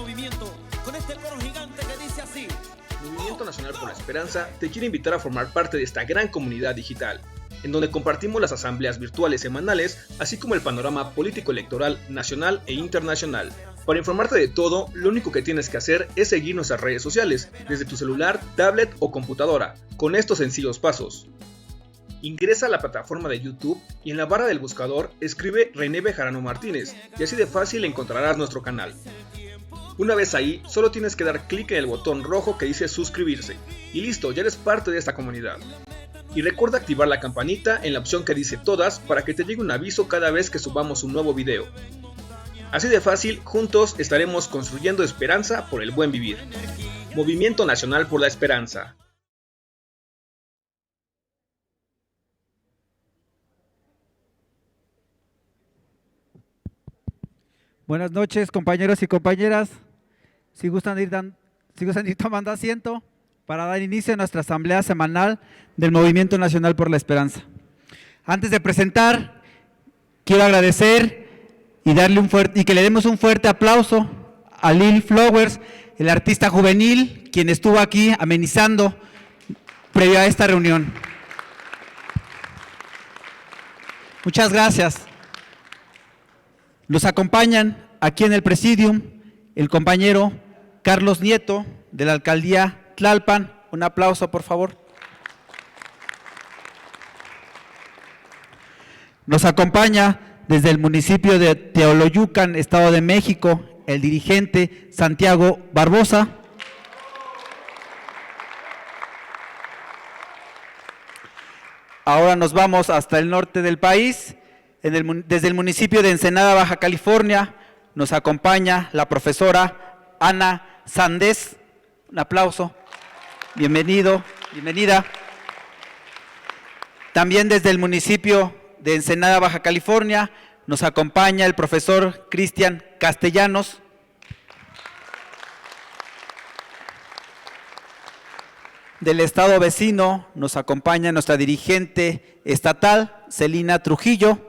movimiento con este coro gigante que dice así. Movimiento Nacional por la Esperanza te quiere invitar a formar parte de esta gran comunidad digital, en donde compartimos las asambleas virtuales semanales, así como el panorama político-electoral nacional e internacional. Para informarte de todo, lo único que tienes que hacer es seguir nuestras redes sociales, desde tu celular, tablet o computadora, con estos sencillos pasos. Ingresa a la plataforma de YouTube y en la barra del buscador escribe René Bejarano Martínez y así de fácil encontrarás nuestro canal. Una vez ahí, solo tienes que dar clic en el botón rojo que dice suscribirse y listo, ya eres parte de esta comunidad. Y recuerda activar la campanita en la opción que dice todas para que te llegue un aviso cada vez que subamos un nuevo video. Así de fácil, juntos estaremos construyendo esperanza por el buen vivir. Movimiento Nacional por la Esperanza. Buenas noches, compañeros y compañeras. Si gustan ir tomando asiento para dar inicio a nuestra asamblea semanal del Movimiento Nacional por la Esperanza. Antes de presentar, quiero agradecer y que le demos un fuerte aplauso a Lil Flowers, el artista juvenil, quien estuvo aquí amenizando previo a esta reunión. Muchas gracias. Nos acompañan aquí en el presidium el compañero Carlos Nieto de la alcaldía Tlalpan. Un aplauso, por favor. Nos acompaña desde el municipio de Teoloyucan, Estado de México, el dirigente Santiago Barbosa. Ahora nos vamos hasta el norte del país. Desde el municipio de Ensenada, Baja California, nos acompaña la profesora Ana Sandés. Un aplauso. Bienvenido, bienvenida. También desde el municipio de Ensenada, Baja California, nos acompaña el profesor Cristian Castellanos. Del estado vecino nos acompaña nuestra dirigente estatal, Celina Trujillo.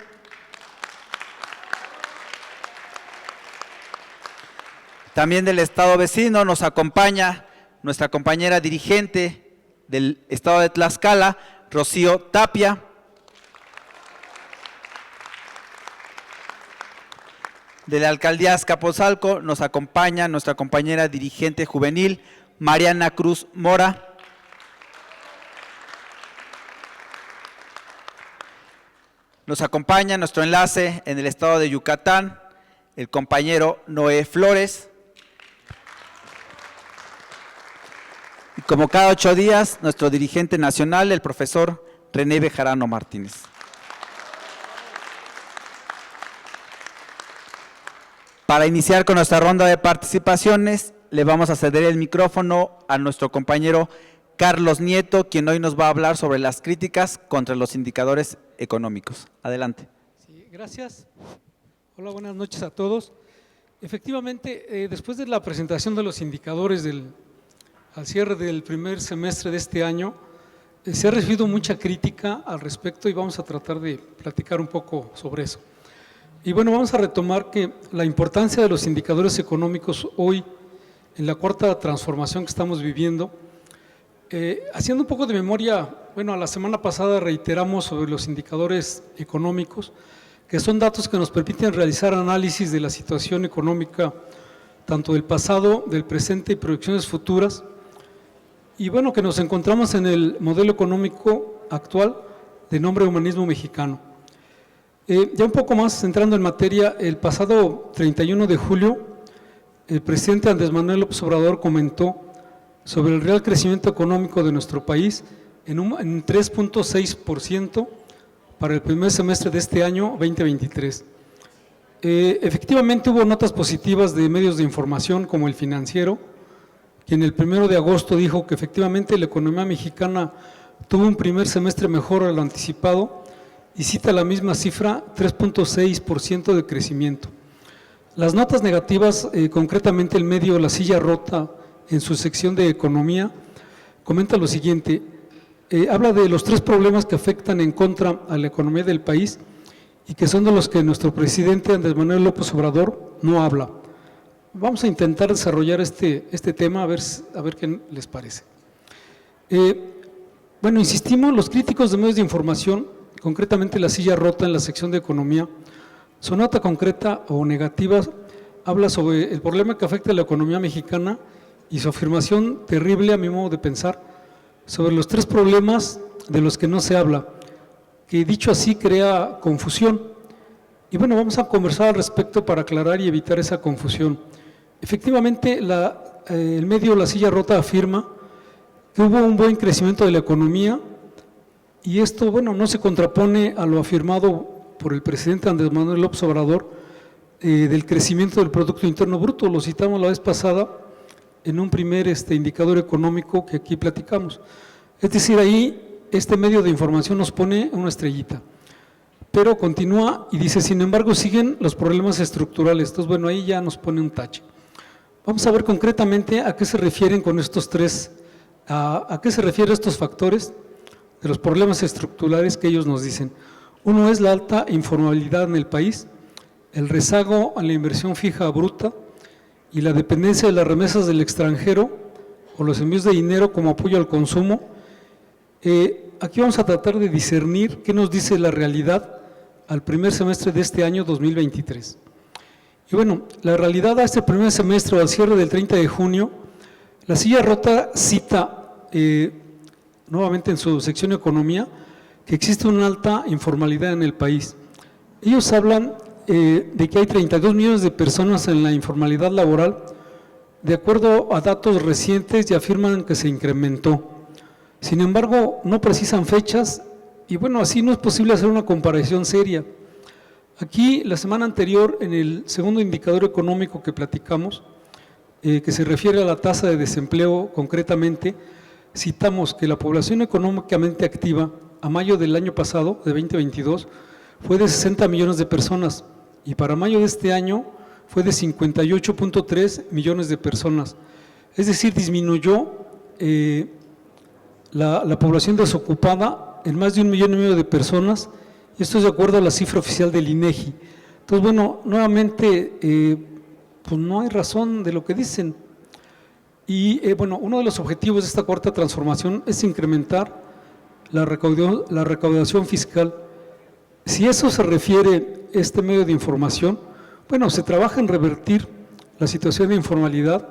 También del estado vecino nos acompaña nuestra compañera dirigente del estado de Tlaxcala, Rocío Tapia. De la alcaldía Azcapotzalco nos acompaña nuestra compañera dirigente juvenil, Mariana Cruz Mora. Nos acompaña nuestro enlace en el estado de Yucatán, el compañero Noé Flores. Y como cada 8 días, nuestro dirigente nacional, el profesor René Bejarano Martínez. Para iniciar con nuestra ronda de participaciones, le vamos a ceder el micrófono a nuestro compañero Carlos Nieto, quien hoy nos va a hablar sobre las críticas contra los indicadores económicos. Adelante. Sí, gracias. Hola, buenas noches a todos. Efectivamente, después de la presentación de los indicadores al cierre del primer semestre de este año, se ha recibido mucha crítica al respecto y vamos a tratar de platicar un poco sobre eso. Y bueno, vamos a retomar que la importancia de los indicadores económicos hoy, en la cuarta transformación que estamos viviendo, haciendo un poco de memoria, bueno, la semana pasada reiteramos sobre los indicadores económicos, que son datos que nos permiten realizar análisis de la situación económica, tanto del pasado, del presente y proyecciones futuras, y bueno, que nos encontramos en el modelo económico actual de nombre Humanismo Mexicano. Ya un poco más entrando en materia, el pasado 31 de julio, el presidente Andrés Manuel López Obrador comentó sobre el real crecimiento económico de nuestro país en 3.6% para el primer semestre de este año 2023. Efectivamente hubo notas positivas de medios de información como El Financiero, quien el 1 de agosto dijo que efectivamente la economía mexicana tuvo un primer semestre mejor a lo anticipado y cita la misma cifra, 3.6% de crecimiento. Las notas negativas, concretamente el medio La Silla Rota, en su sección de economía, comenta lo siguiente, habla de los 3 problemas que afectan en contra a la economía del país y que son de los que nuestro presidente Andrés Manuel López Obrador no habla. vamos a intentar desarrollar este tema, a ver qué les parece. Bueno, insistimos, los críticos de medios de información, concretamente La Silla Rota en la sección de economía, su nota concreta o negativa habla sobre el problema que afecta a la economía mexicana y su afirmación terrible, a mi modo de pensar, sobre los 3 problemas de los que no se habla, que dicho así crea confusión. Y bueno, vamos a conversar al respecto para aclarar y evitar esa confusión. Efectivamente, el medio La Silla Rota afirma que hubo un buen crecimiento de la economía y esto, bueno, no se contrapone a lo afirmado por el presidente Andrés Manuel López Obrador del crecimiento del Producto Interno Bruto. Lo citamos la vez pasada en un primer indicador económico que aquí platicamos. Es decir, ahí este medio de información nos pone una estrellita, pero continúa y dice, sin embargo, siguen los problemas estructurales. Entonces, bueno, ahí ya nos pone un tache. Vamos a ver concretamente a qué se refieren con estos 3, a qué se refieren estos factores de los problemas estructurales que ellos nos dicen. Uno es la alta informalidad en el país, el rezago en la inversión fija bruta y la dependencia de las remesas del extranjero o los envíos de dinero como apoyo al consumo. Aquí vamos a tratar de discernir qué nos dice la realidad al primer semestre de este año 2023. Y bueno, la realidad a este primer semestre o al cierre del 30 de junio, La Silla Rota cita nuevamente en su sección Economía que existe una alta informalidad en el país. Ellos hablan de que hay 32 millones de personas en la informalidad laboral, de acuerdo a datos recientes, y afirman que se incrementó. Sin embargo, no precisan fechas y bueno, así no es posible hacer una comparación seria. Aquí, la semana anterior, en el segundo indicador económico que platicamos, que se refiere a la tasa de desempleo concretamente, citamos que la población económicamente activa a mayo del año pasado, de 2022, fue de 60 millones de personas y para mayo de este año fue de 58.3 millones de personas. Es decir, disminuyó la población desocupada en más de 1,5 millones de personas, y esto es de acuerdo a la cifra oficial del INEGI. Entonces, bueno, nuevamente, pues no hay razón de lo que dicen. Y bueno, uno de los objetivos de esta cuarta transformación es incrementar la recaudación fiscal. Si eso se refiere este medio de información, bueno, se trabaja en revertir la situación de informalidad,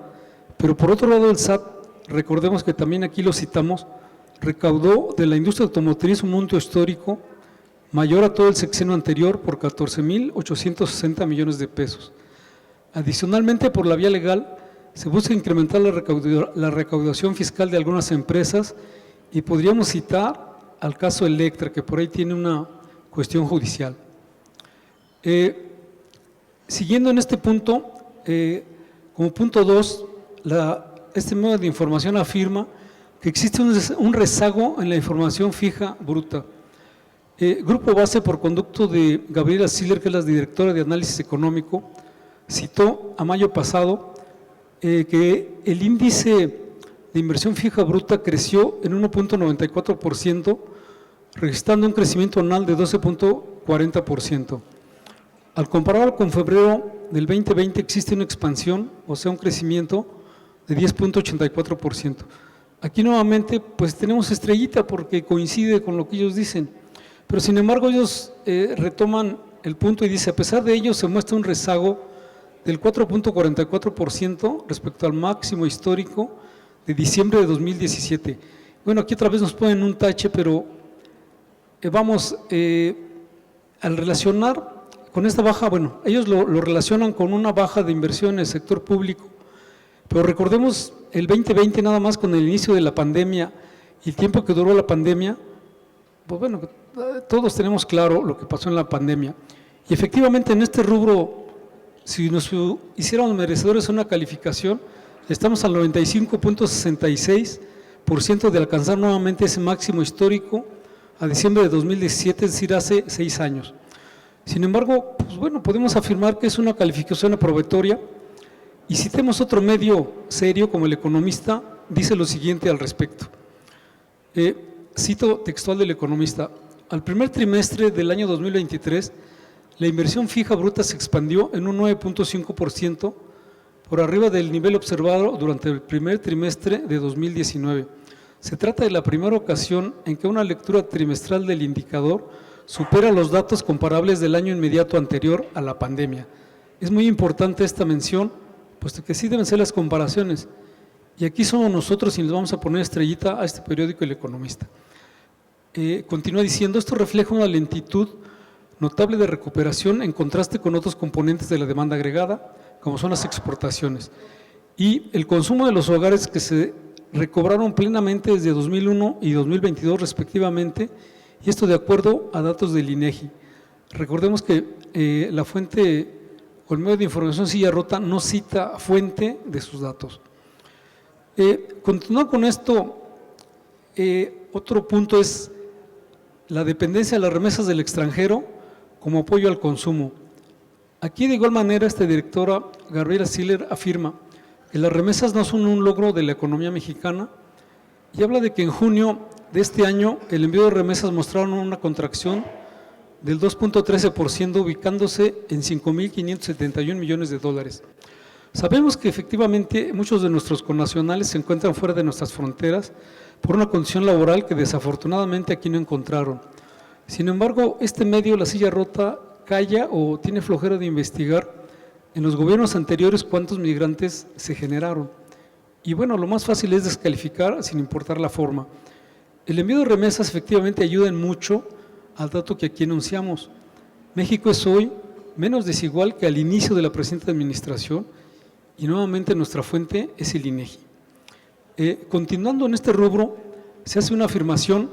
pero por otro lado el SAT, recordemos que también aquí lo citamos, recaudó de la industria automotriz un monto histórico mayor a todo el sexenio anterior por 14,860 millones de pesos. Adicionalmente, por la vía legal, se busca incrementar la recaudación fiscal de algunas empresas y podríamos citar al caso Electra, que por ahí tiene una cuestión judicial. Siguiendo en este punto, como punto 2, este medio de información afirma que existe un rezago en la información fija bruta. Grupo Base, por conducto de Gabriela Siller, que es la directora de análisis económico, citó a mayo pasado que el índice de inversión fija bruta creció en 1.94%, registrando un crecimiento anual de 12.40%. Al compararlo con febrero del 2020 existe una expansión, o sea, un crecimiento de 10.84%. Aquí nuevamente pues tenemos estrellita porque coincide con lo que ellos dicen, pero sin embargo ellos retoman el punto y dice, a pesar de ello se muestra un rezago del 4.44% respecto al máximo histórico de diciembre de 2017. Bueno, aquí otra vez nos ponen un tache, pero vamos, al relacionar con esta baja, bueno, ellos lo relacionan con una baja de inversión en el sector público, pero recordemos el 2020 nada más con el inicio de la pandemia y el tiempo que duró la pandemia, pues bueno, todos tenemos claro lo que pasó en la pandemia. Y efectivamente en este rubro, si nos hiciéramos merecedores una calificación, estamos al 95.66% de alcanzar nuevamente ese máximo histórico a diciembre de 2017, es decir, hace 6 años. Sin embargo, pues bueno, podemos afirmar que es una calificación aprobatoria y citemos otro medio serio como El Economista, dice lo siguiente al respecto. Cito textual del Economista: al primer trimestre del año 2023, la inversión fija bruta se expandió en un 9.5%, por arriba del nivel observado durante el primer trimestre de 2019. Se trata de la primera ocasión en que una lectura trimestral del indicador supera los datos comparables del año inmediato anterior a la pandemia. Es muy importante esta mención, puesto que sí deben ser las comparaciones. Y aquí somos nosotros y les vamos a poner estrellita a este periódico El Economista. Continúa diciendo, esto refleja una lentitud notable de recuperación en contraste con otros componentes de la demanda agregada, como son las exportaciones, y el consumo de los hogares que se recobraron plenamente desde 2001 y 2022 respectivamente, y esto de acuerdo a datos del INEGI. Recordemos que la fuente o el medio de información Silla Rota no cita fuente de sus datos. Continuando con esto, otro punto es la dependencia de las remesas del extranjero como apoyo al consumo. Aquí de igual manera esta directora Gabriela Siller afirma que las remesas no son un logro de la economía mexicana y habla de que en junio de este año el envío de remesas mostraron una contracción del 2.13%, ubicándose en 5.571 millones de dólares. Sabemos que efectivamente muchos de nuestros connacionales se encuentran fuera de nuestras fronteras por una condición laboral que desafortunadamente aquí no encontraron. Sin embargo, este medio, La Silla Rota, calla o tiene flojera de investigar en los gobiernos anteriores cuántos migrantes se generaron. Y bueno, lo más fácil es descalificar sin importar la forma. El envío de remesas efectivamente ayuda en mucho al dato que aquí enunciamos. México es hoy menos desigual que al inicio de la presente administración y nuevamente nuestra fuente es el INEGI. Continuando en este rubro, se hace una afirmación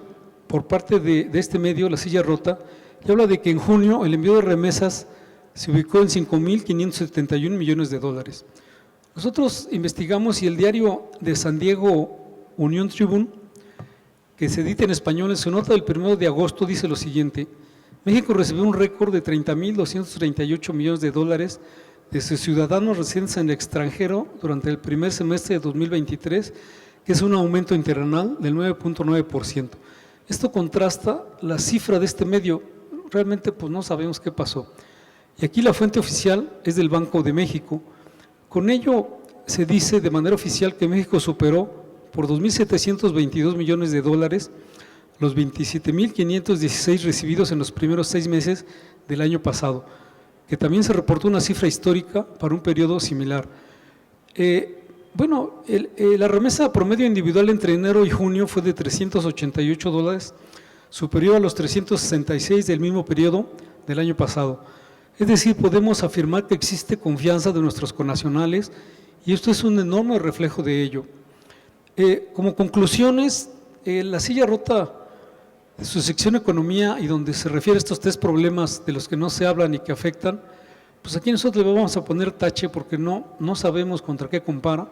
por parte de este medio, La Silla Rota, y habla de que en junio el envío de remesas se ubicó en 5.571 millones de dólares. Nosotros investigamos y el diario de San Diego Union Tribune, que se edita en español, en su nota del 1 de agosto dice lo siguiente: México recibió un récord de 30.238 millones de dólares de sus ciudadanos residentes en el extranjero durante el primer semestre de 2023, que es un aumento interanual del 9.9%. Esto contrasta la cifra de este medio, realmente pues no sabemos qué pasó. Y aquí la fuente oficial es del Banco de México. Con ello se dice de manera oficial que México superó por 2.722 millones de dólares los 27.516 recibidos en los primeros 6 meses del año pasado, que también se reportó una cifra histórica para un periodo similar. La remesa promedio individual entre enero y junio fue de 388 dólares, superior a los 366 del mismo periodo del año pasado. Es decir, podemos afirmar que existe confianza de nuestros connacionales y esto es un enorme reflejo de ello. Como conclusiones, La Silla Rota, su sección Economía y donde se refiere a estos 3 problemas de los que no se hablan y que afectan, pues aquí nosotros le vamos a poner tache porque no sabemos contra qué compara.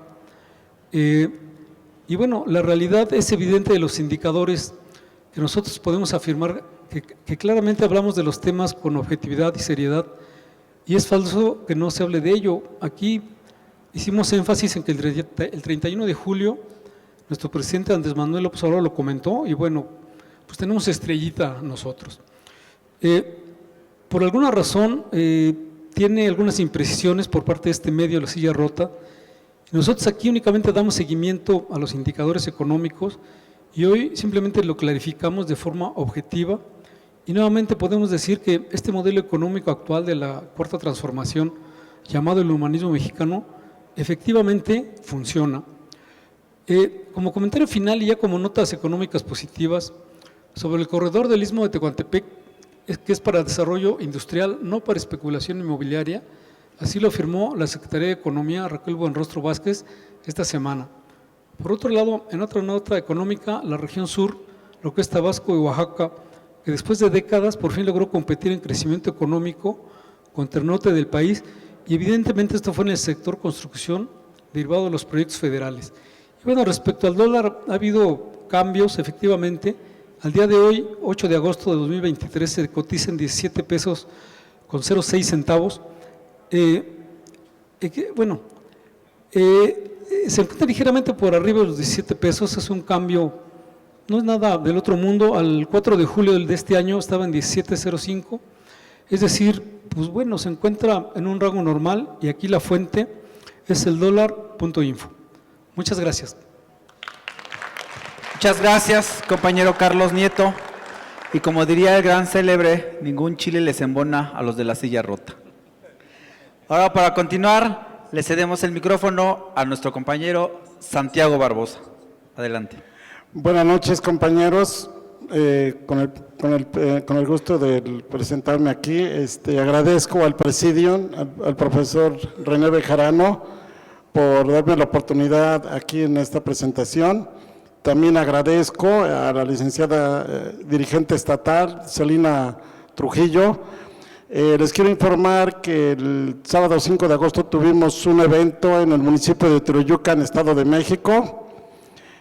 Y bueno, la realidad es evidente de los indicadores que nosotros podemos afirmar que claramente hablamos de los temas con objetividad y seriedad y es falso que no se hable de ello. Aquí hicimos énfasis en que el 31 de julio nuestro presidente Andrés Manuel López Obrador lo comentó y bueno, pues tenemos estrellita nosotros. Por alguna razón tiene algunas imprecisiones por parte de este medio, La Silla Rota. Nosotros aquí únicamente damos seguimiento a los indicadores económicos y hoy simplemente lo clarificamos de forma objetiva y nuevamente podemos decir que este modelo económico actual de la Cuarta Transformación, llamado el humanismo mexicano, efectivamente funciona. Como comentario final y ya como notas económicas positivas, sobre el corredor del Istmo de Tehuantepec, que es para desarrollo industrial, no para especulación inmobiliaria, así lo afirmó la Secretaría de Economía, Raquel Buenrostro Vázquez, esta semana. Por otro lado, en otra nota económica, la región sur, lo que es Tabasco y Oaxaca, que después de décadas por fin logró competir en crecimiento económico contra el norte del país y evidentemente esto fue en el sector construcción derivado de los proyectos federales. Y bueno, respecto al dólar ha habido cambios efectivamente. Al día de hoy, 8 de agosto de 2023, se cotiza en 17 pesos con 0,6 centavos. Se encuentra ligeramente por arriba de los 17 pesos, es un cambio, no es nada del otro mundo. Al 4 de julio de este año estaba en 17.05, es decir, pues bueno, se encuentra en un rango normal y aquí la fuente es el $.info. Muchas gracias. Muchas gracias, compañero Carlos Nieto. Y como diría el gran célebre, ningún chile les embona a los de la silla rota. Ahora, para continuar, le cedemos el micrófono a nuestro compañero Santiago Barbosa. Adelante. Buenas noches, compañeros. Con el gusto de presentarme aquí, agradezco al Presidium, al profesor René Bejarano, por darme la oportunidad aquí en esta presentación. También agradezco a la licenciada dirigente estatal, Celina Trujillo. Les quiero informar que el sábado 5 de agosto tuvimos un evento en el municipio de Teoloyucan, Estado de México,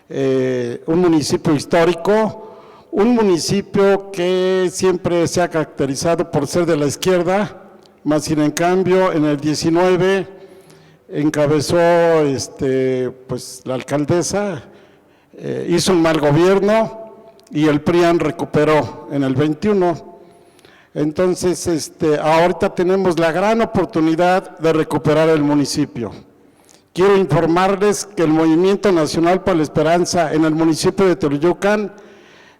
un municipio histórico, un municipio que siempre se ha caracterizado por ser de la izquierda, más sin en cambio en el 19 encabezó pues la alcaldesa, hizo un mal gobierno y el PRIAN recuperó en el 21. Entonces, ahorita tenemos la gran oportunidad de recuperar el municipio. Quiero informarles que el Movimiento Nacional por la Esperanza en el municipio de Teoloyucan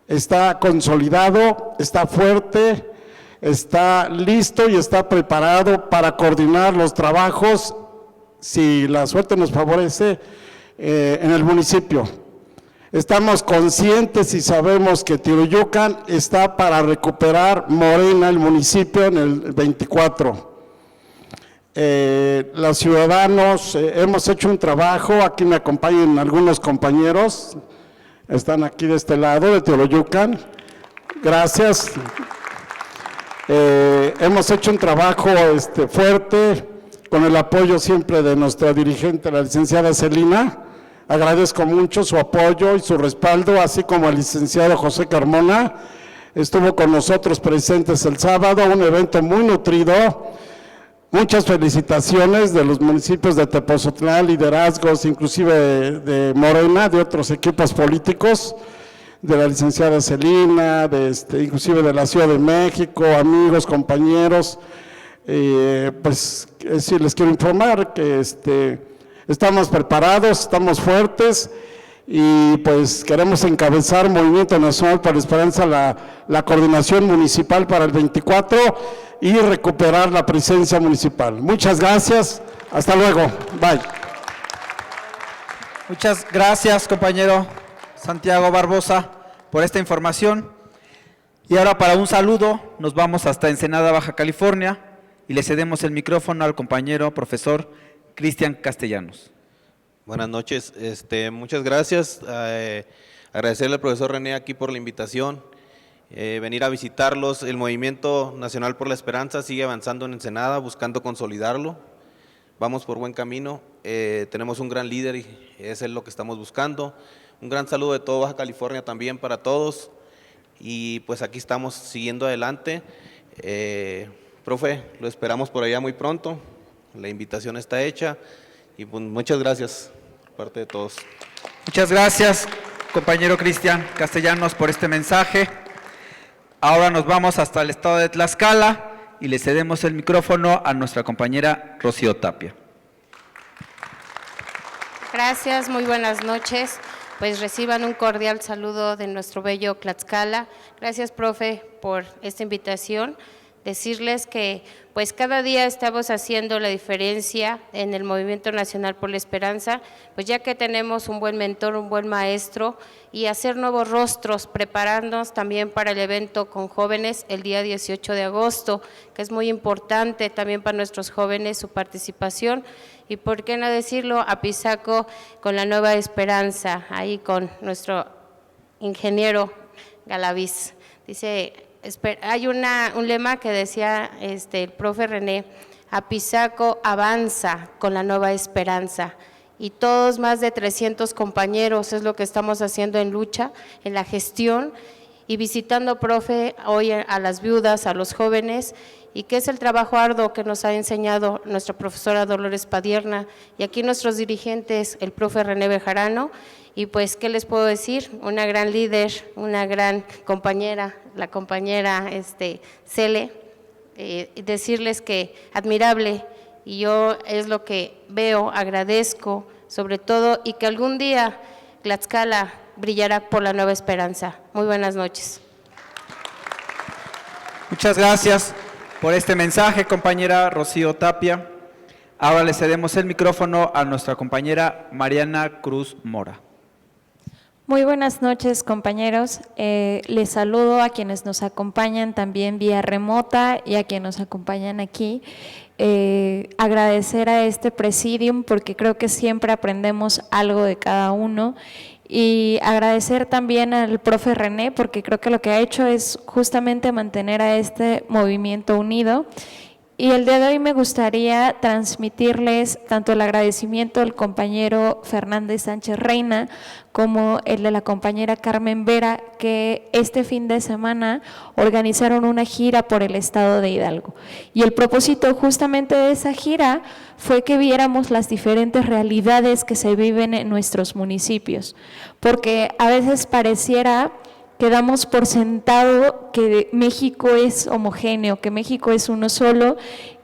está consolidado, está fuerte, está listo y está preparado para coordinar los trabajos, si la suerte nos favorece, en el municipio. Estamos conscientes y sabemos que Teoloyucan está para recuperar Morena, el municipio, en el 24. Los ciudadanos hemos hecho un trabajo, aquí me acompañan algunos compañeros, están aquí de este lado, de Teoloyucan, gracias. Hemos hecho un trabajo fuerte, con el apoyo siempre de nuestra dirigente, la licenciada Celina. Agradezco mucho su apoyo y su respaldo, así como el licenciado José Carmona, estuvo con nosotros presentes el sábado, un evento muy nutrido. Muchas felicitaciones de los municipios de Tepozotlán, liderazgos inclusive de Morena, de otros equipos políticos, de la licenciada Celina, inclusive de la Ciudad de México, amigos, compañeros. Pues sí, les quiero informar que estamos preparados, estamos fuertes y pues queremos encabezar Movimiento Nacional para la Esperanza, la coordinación municipal para el 24 y recuperar la presencia municipal. Muchas gracias, hasta luego, bye. Muchas gracias, compañero Santiago Barbosa, por esta información. Y ahora, para un saludo, nos vamos hasta Ensenada, Baja California, y le cedemos el micrófono al compañero profesor Cristian Castellanos. Buenas noches, muchas gracias. Agradecerle al profesor René aquí por la invitación, venir a visitarlos. El Movimiento Nacional por la Esperanza sigue avanzando en Ensenada, buscando consolidarlo. Vamos por buen camino, tenemos un gran líder y eso es lo que estamos buscando. Un gran saludo de todo Baja California también para todos y pues aquí estamos siguiendo adelante. Profe, lo esperamos por allá muy pronto, la invitación está hecha y pues muchas gracias por parte de todos. Muchas gracias, compañero Cristian Castellanos, por este mensaje. Ahora nos vamos hasta el estado de Tlaxcala y le cedemos el micrófono a nuestra compañera Rocío Tapia. Gracias, muy buenas noches. Pues reciban un cordial saludo de nuestro bello Tlaxcala. Gracias, profe, por esta invitación. Decirles que pues cada día estamos haciendo la diferencia en el Movimiento Nacional por la Esperanza, pues ya que tenemos un buen mentor, un buen maestro y hacer nuevos rostros, prepararnos también para el evento con jóvenes el día 18 de agosto, que es muy importante también para nuestros jóvenes su participación y por qué no decirlo, Apizaco con la Nueva Esperanza, ahí con nuestro ingeniero Galaviz. Dice, hay un lema que decía el profe René, Apizaco avanza con la Nueva Esperanza y todos más de 300 compañeros es lo que estamos haciendo en lucha, en la gestión y visitando, profe, hoy a las viudas, a los jóvenes y que es el trabajo arduo que nos ha enseñado nuestra profesora Dolores Padierna y aquí nuestros dirigentes, el profe René Bejarano. Y pues, ¿qué les puedo decir? Una gran líder, una gran compañera, la compañera Cele, decirles que admirable y yo es lo que veo, agradezco sobre todo, y que algún día Tlaxcala brillará por la nueva esperanza. Muy buenas noches. Muchas gracias por este mensaje, compañera Rocío Tapia. Ahora le cedemos el micrófono a nuestra compañera Mariana Cruz Mora. Muy buenas noches, compañeros. Les saludo a quienes nos acompañan también vía remota y a quienes nos acompañan aquí. Agradecer a este presidium porque creo que siempre aprendemos algo de cada uno, y agradecer también al profe René porque creo que lo que ha hecho es justamente mantener a este movimiento unido. Y el día de hoy me gustaría transmitirles tanto el agradecimiento del compañero Fernández Sánchez Reina como el de la compañera Carmen Vera, que este fin de semana organizaron una gira por el estado de Hidalgo. Y el propósito justamente de esa gira fue que viéramos las diferentes realidades que se viven en nuestros municipios, porque a veces pareciera que damos por sentado que México es homogéneo, que México es uno solo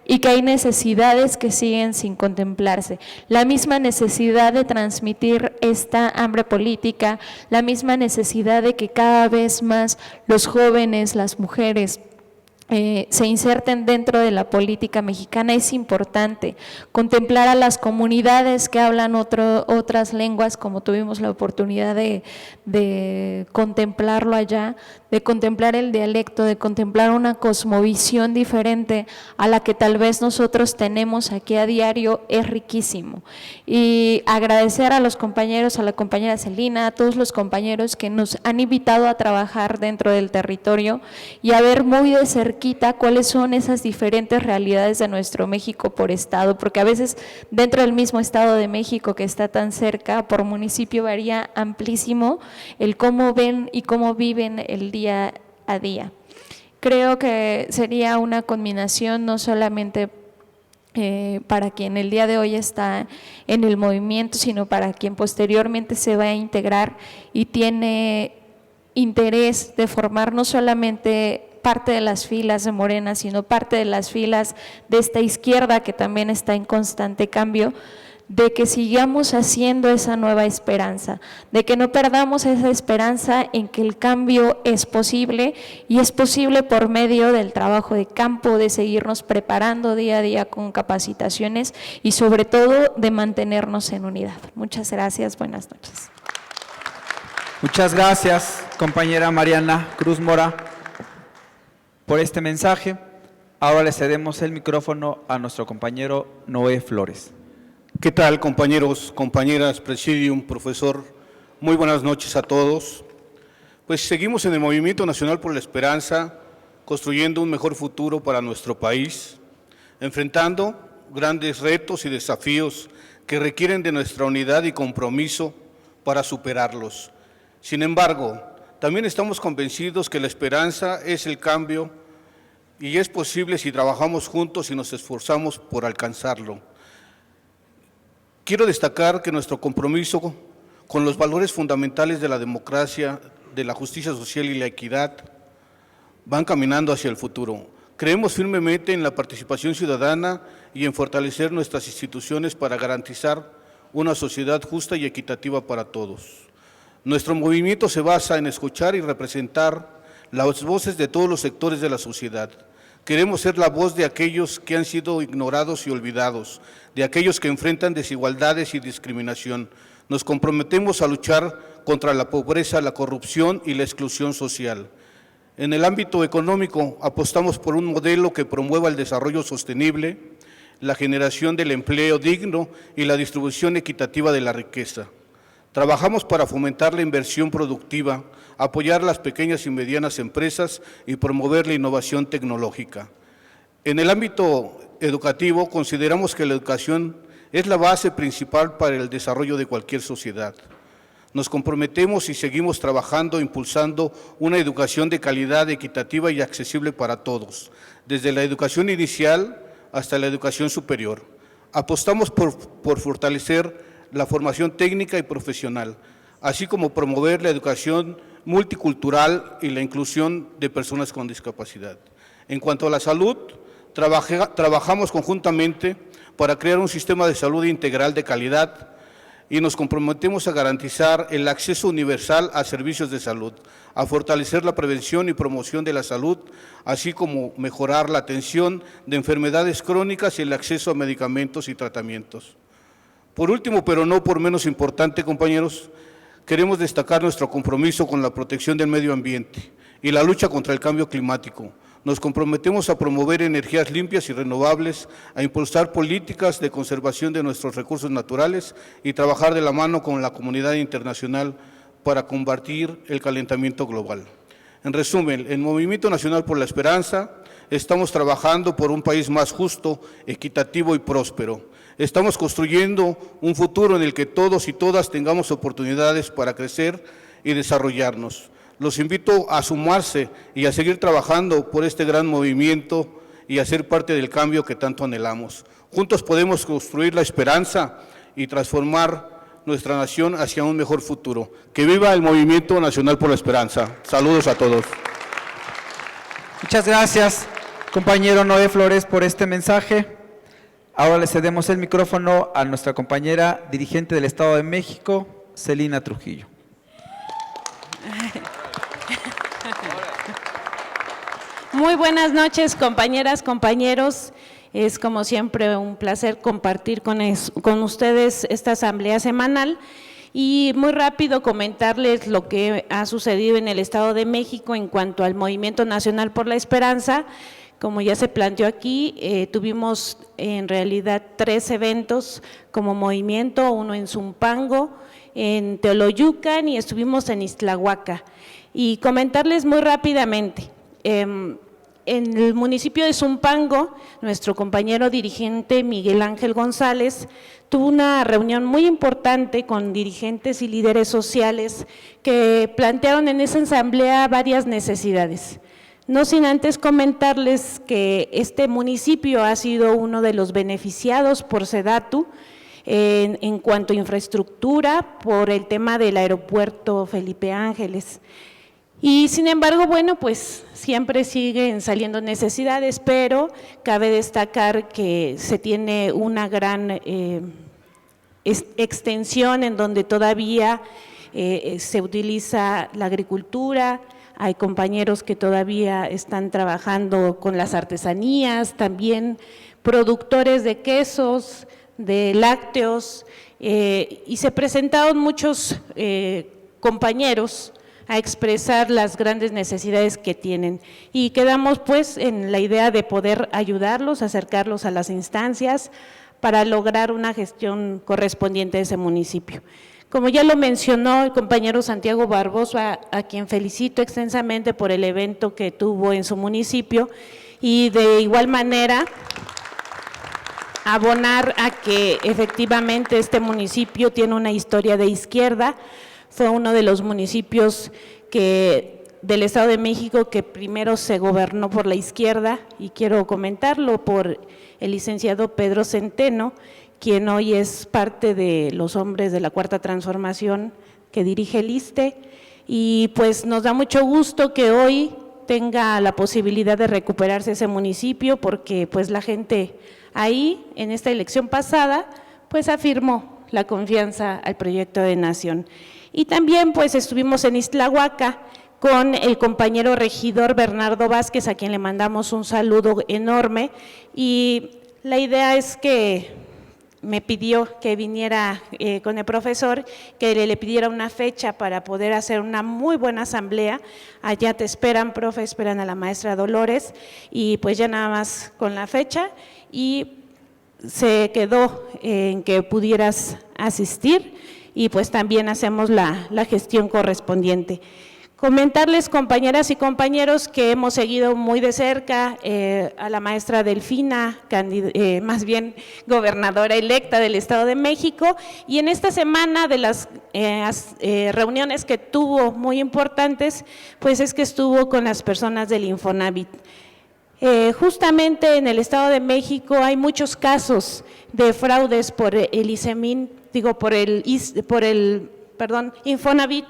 y que hay necesidades que siguen sin contemplarse. La misma necesidad de transmitir esta hambre política, la misma necesidad de que cada vez más los jóvenes, las mujeres, se inserten dentro de la política mexicana es importante. Contemplar a las comunidades que hablan otras lenguas, como tuvimos la oportunidad de contemplarlo allá, de contemplar el dialecto, de contemplar una cosmovisión diferente a la que tal vez nosotros tenemos aquí a diario, es riquísimo. Y agradecer a los compañeros, a la compañera Celina, a todos los compañeros que nos han invitado a trabajar dentro del territorio y a ver muy de cerquita cuáles son esas diferentes realidades de nuestro México por estado, porque a veces dentro del mismo estado de México que está tan cerca, por municipio varía amplísimo el cómo ven y cómo viven el día a día. Creo que sería una combinación no solamente para quien el día de hoy está en el movimiento, sino para quien posteriormente se va a integrar y tiene interés de formar no solamente parte de las filas de Morena, sino parte de las filas de esta izquierda que también está en constante cambio, de que sigamos haciendo esa nueva esperanza, de que no perdamos esa esperanza en que el cambio es posible, y es posible por medio del trabajo de campo, de seguirnos preparando día a día con capacitaciones y sobre todo de mantenernos en unidad. Muchas gracias, buenas noches. Muchas gracias, compañera Mariana Cruz Mora, por este mensaje. Ahora le cedemos el micrófono a nuestro compañero Noé Flores. ¿Qué tal, compañeros, compañeras, presidium, profesor? Muy buenas noches a todos. Pues seguimos en el Movimiento Nacional por la Esperanza, construyendo un mejor futuro para nuestro país, enfrentando grandes retos y desafíos que requieren de nuestra unidad y compromiso para superarlos. Sin embargo, también estamos convencidos que la esperanza es el cambio y es posible si trabajamos juntos y nos esforzamos por alcanzarlo. Quiero destacar que nuestro compromiso con los valores fundamentales de la democracia, de la justicia social y la equidad van caminando hacia el futuro. Creemos firmemente en la participación ciudadana y en fortalecer nuestras instituciones para garantizar una sociedad justa y equitativa para todos. Nuestro movimiento se basa en escuchar y representar las voces de todos los sectores de la sociedad. Queremos ser la voz de aquellos que han sido ignorados y olvidados, de aquellos que enfrentan desigualdades y discriminación. Nos comprometemos a luchar contra la pobreza, la corrupción y la exclusión social. En el ámbito económico, apostamos por un modelo que promueva el desarrollo sostenible, la generación del empleo digno y la distribución equitativa de la riqueza. Trabajamos para fomentar la inversión productiva, apoyar las pequeñas y medianas empresas y promover la innovación tecnológica. En el ámbito educativo, consideramos que la educación es la base principal para el desarrollo de cualquier sociedad. Nos comprometemos y seguimos trabajando, impulsando una educación de calidad, equitativa y accesible para todos, desde la educación inicial hasta la educación superior. Apostamos por fortalecer la formación técnica y profesional, así como promover la educación multicultural y la inclusión de personas con discapacidad. En cuanto a la salud, trabajamos conjuntamente para crear un sistema de salud integral de calidad y nos comprometemos a garantizar el acceso universal a servicios de salud, a fortalecer la prevención y promoción de la salud, así como mejorar la atención de enfermedades crónicas y el acceso a medicamentos y tratamientos. Por último, pero no por menos importante, compañeros, queremos destacar nuestro compromiso con la protección del medio ambiente y la lucha contra el cambio climático. Nos comprometemos a promover energías limpias y renovables, a impulsar políticas de conservación de nuestros recursos naturales y trabajar de la mano con la comunidad internacional para combatir el calentamiento global. En resumen, el Movimiento Nacional por la Esperanza estamos trabajando por un país más justo, equitativo y próspero. Estamos construyendo un futuro en el que todos y todas tengamos oportunidades para crecer y desarrollarnos. Los invito a sumarse y a seguir trabajando por este gran movimiento y a ser parte del cambio que tanto anhelamos. Juntos podemos construir la esperanza y transformar nuestra nación hacia un mejor futuro. ¡Que viva el Movimiento Nacional por la Esperanza! Saludos a todos. Muchas gracias, compañero Noé Flores, por este mensaje. Ahora le cedemos el micrófono a nuestra compañera dirigente del Estado de México, Celina Trujillo. Muy buenas noches, compañeras, compañeros. Es como siempre un placer compartir con ustedes esta asamblea semanal y muy rápido comentarles lo que ha sucedido en el Estado de México en cuanto al Movimiento Nacional por la Esperanza. Como ya se planteó aquí, tuvimos en realidad 3 eventos como movimiento, uno en Zumpango, en Teoloyucan y estuvimos en Ixtlahuaca. Y comentarles muy rápidamente, en el municipio de Zumpango, nuestro compañero dirigente Miguel Ángel González tuvo una reunión muy importante con dirigentes y líderes sociales que plantearon en esa asamblea varias necesidades. No sin antes comentarles que este municipio ha sido uno de los beneficiados por SEDATU en cuanto a infraestructura por el tema del aeropuerto Felipe Ángeles. Y sin embargo, bueno, pues siempre siguen saliendo necesidades, pero cabe destacar que se tiene una gran extensión en donde todavía se utiliza la agricultura. Hay compañeros que todavía están trabajando con las artesanías, también productores de quesos, de lácteos, y se presentaron muchos compañeros a expresar las grandes necesidades que tienen. Y quedamos pues en la idea de poder ayudarlos, acercarlos a las instancias para lograr una gestión correspondiente de ese municipio. Como ya lo mencionó el compañero Santiago Barbosa, a quien felicito extensamente por el evento que tuvo en su municipio, y de igual manera abonar a que efectivamente este municipio tiene una historia de izquierda. Fue uno de los municipios del Estado de México que primero se gobernó por la izquierda, y quiero comentarlo por el licenciado Pedro Centeno, quien hoy es parte de los hombres de la Cuarta Transformación que dirige el ISSSTE, y pues nos da mucho gusto que hoy tenga la posibilidad de recuperarse ese municipio, porque pues la gente ahí en esta elección pasada pues afirmó la confianza al proyecto de nación. Y también pues estuvimos en Ixtlahuaca con el compañero regidor Bernardo Vázquez, a quien le mandamos un saludo enorme, y la idea es que me pidió que viniera con el profesor, que le pidiera una fecha para poder hacer una muy buena asamblea. Allá te esperan, profe, esperan a la maestra Dolores, y pues ya nada más con la fecha, y se quedó en que pudieras asistir, y pues también hacemos la gestión correspondiente. Comentarles, compañeras y compañeros, que hemos seguido muy de cerca a la maestra Delfina, más bien gobernadora electa del Estado de México, y en esta semana de las reuniones que tuvo muy importantes, pues es que estuvo con las personas del Infonavit. Justamente en el Estado de México hay muchos casos de fraudes por el ISEMIN, por el Infonavit,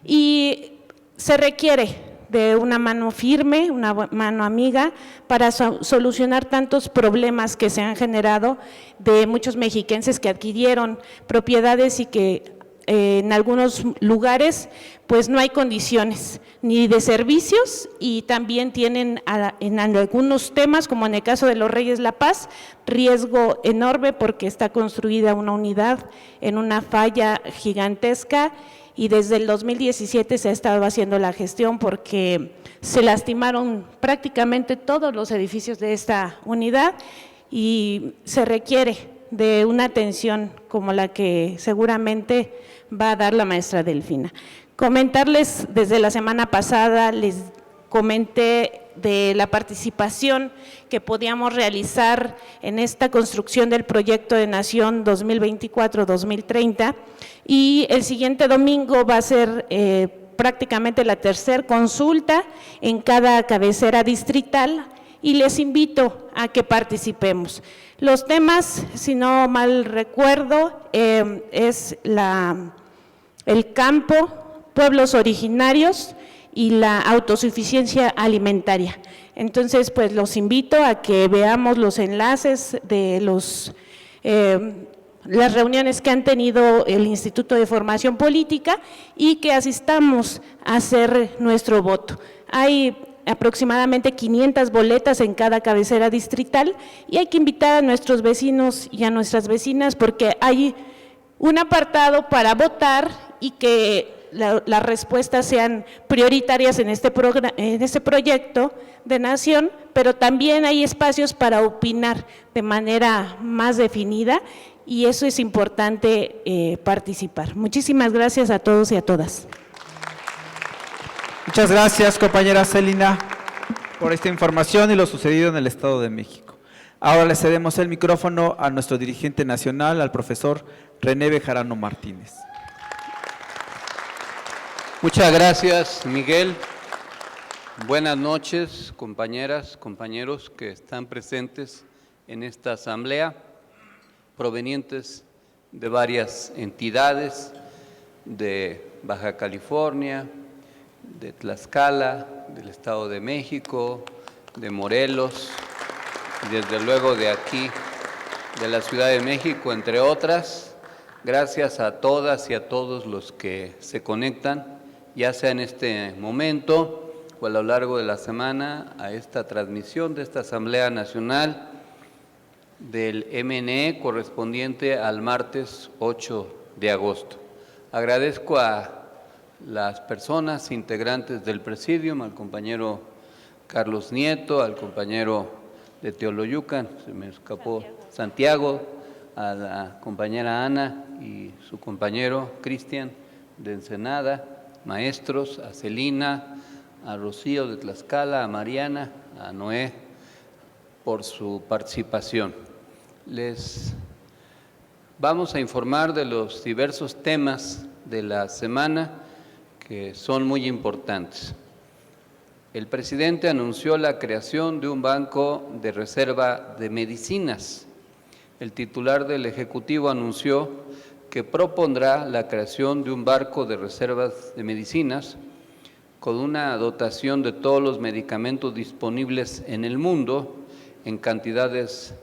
y se requiere de una mano firme, una mano amiga, para solucionar tantos problemas que se han generado de muchos mexiquenses que adquirieron propiedades y que en algunos lugares pues no hay condiciones ni de servicios y también tienen en algunos temas, como en el caso de los Reyes La Paz, riesgo enorme porque está construida una unidad en una falla gigantesca y desde el 2017 se ha estado haciendo la gestión porque se lastimaron prácticamente todos los edificios de esta unidad y se requiere de una atención como la que seguramente va a dar la maestra Delfina. Comentarles, desde la semana pasada les comenté de la participación que podíamos realizar en esta construcción del proyecto de Nación 2024-2030 y el siguiente domingo va a ser prácticamente la tercera consulta en cada cabecera distrital y les invito a que participemos. Los temas, si no mal recuerdo, es el campo, pueblos originarios y la autosuficiencia alimentaria. Entonces, pues los invito a que veamos los enlaces de las reuniones que han tenido el Instituto de Formación Política y que asistamos a hacer nuestro voto. Hay aproximadamente 500 boletas en cada cabecera distrital y hay que invitar a nuestros vecinos y a nuestras vecinas porque hay un apartado para votar y que las respuestas sean prioritarias en este proyecto de nación, pero también hay espacios para opinar de manera más definida y eso es importante participar. Muchísimas gracias a todos y a todas. Muchas gracias, compañera Celina, por esta información y lo sucedido en el Estado de México. Ahora le cedemos el micrófono a nuestro dirigente nacional, al profesor René Bejarano Martínez. Muchas gracias, Miguel. Buenas noches, compañeras, compañeros que están presentes en esta asamblea, provenientes de varias entidades de Baja California, de Tlaxcala, del Estado de México, de Morelos, y desde luego de aquí, de la Ciudad de México, entre otras. Gracias a todas y a todos los que se conectan, ya sea en este momento o a lo largo de la semana, a esta transmisión de esta Asamblea Nacional del MNE correspondiente al martes 8 de agosto. Agradezco a las personas integrantes del Presidium, al compañero Carlos Nieto, al compañero de Teoloyucan, se me escapó, Santiago, a la compañera Ana y su compañero Cristian de Ensenada, maestros, a Celina, a Rocío de Tlaxcala, a Mariana, a Noé, por su participación. Les vamos a informar de los diversos temas de la semana que son muy importantes. El presidente anunció la creación de un banco de reserva de medicinas. El titular del Ejecutivo anunció que propondrá la creación de un banco de reservas de medicinas con una dotación de todos los medicamentos disponibles en el mundo en cantidades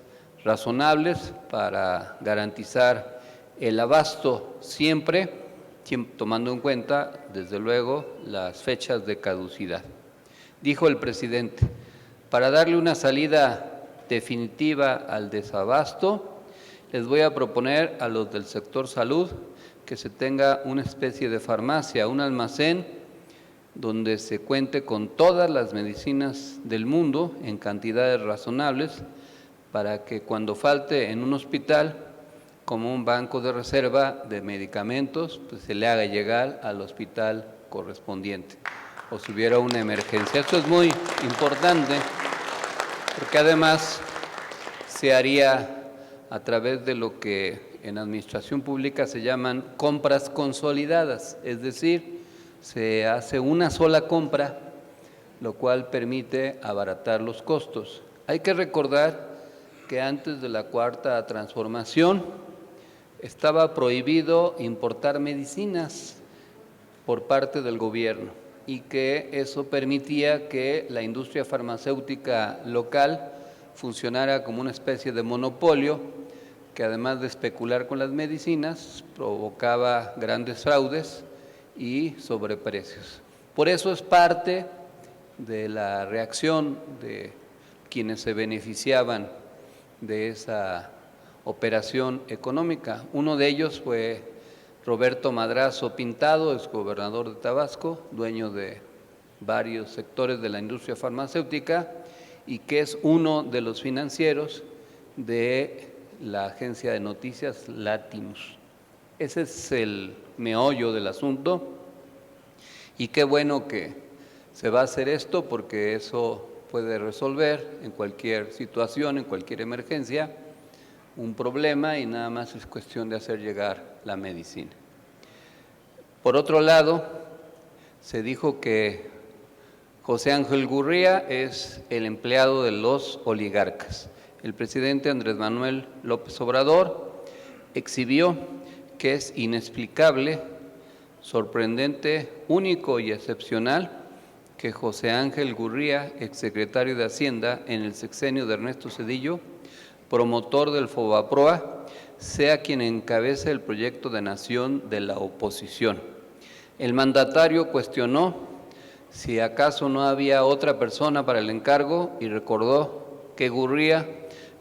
razonables para garantizar el abasto siempre tomando en cuenta, desde luego, las fechas de caducidad. Dijo el presidente, para darle una salida definitiva al desabasto, les voy a proponer a los del sector salud que se tenga una especie de farmacia, un almacén donde se cuente con todas las medicinas del mundo en cantidades razonables para que cuando falte en un hospital, como un banco de reserva de medicamentos, pues se le haga llegar al hospital correspondiente o si hubiera una emergencia. Esto es muy importante porque además se haría a través de lo que en administración pública se llaman compras consolidadas, es decir, se hace una sola compra, lo cual permite abaratar los costos. Hay que recordar que antes de la Cuarta Transformación estaba prohibido importar medicinas por parte del gobierno. y que eso permitía que la industria farmacéutica local funcionara como una especie de monopolio que, además de especular con las medicinas, provocaba grandes fraudes y sobreprecios. Por eso es parte de la reacción de quienes se beneficiaban de esa operación económica. Uno de ellos fue Roberto Madrazo Pintado, exgobernador de Tabasco, dueño de varios sectores de la industria farmacéutica y que es uno de los financieros de la agencia de noticias Latinus. Ese es el meollo del asunto y qué bueno que se va a hacer esto porque eso puede resolver en cualquier situación, en cualquier emergencia, un problema y nada más es cuestión de hacer llegar la medicina. Por otro lado, se dijo que José Ángel Gurría es el empleado de los oligarcas. El presidente Andrés Manuel López Obrador exhibió que es inexplicable, sorprendente, único y excepcional que José Ángel Gurría, exsecretario de Hacienda en el sexenio de Ernesto Zedillo, promotor del Fobaproa, sea quien encabece el proyecto de nación de la oposición. El mandatario cuestionó si acaso no había otra persona para el encargo y recordó que Gurría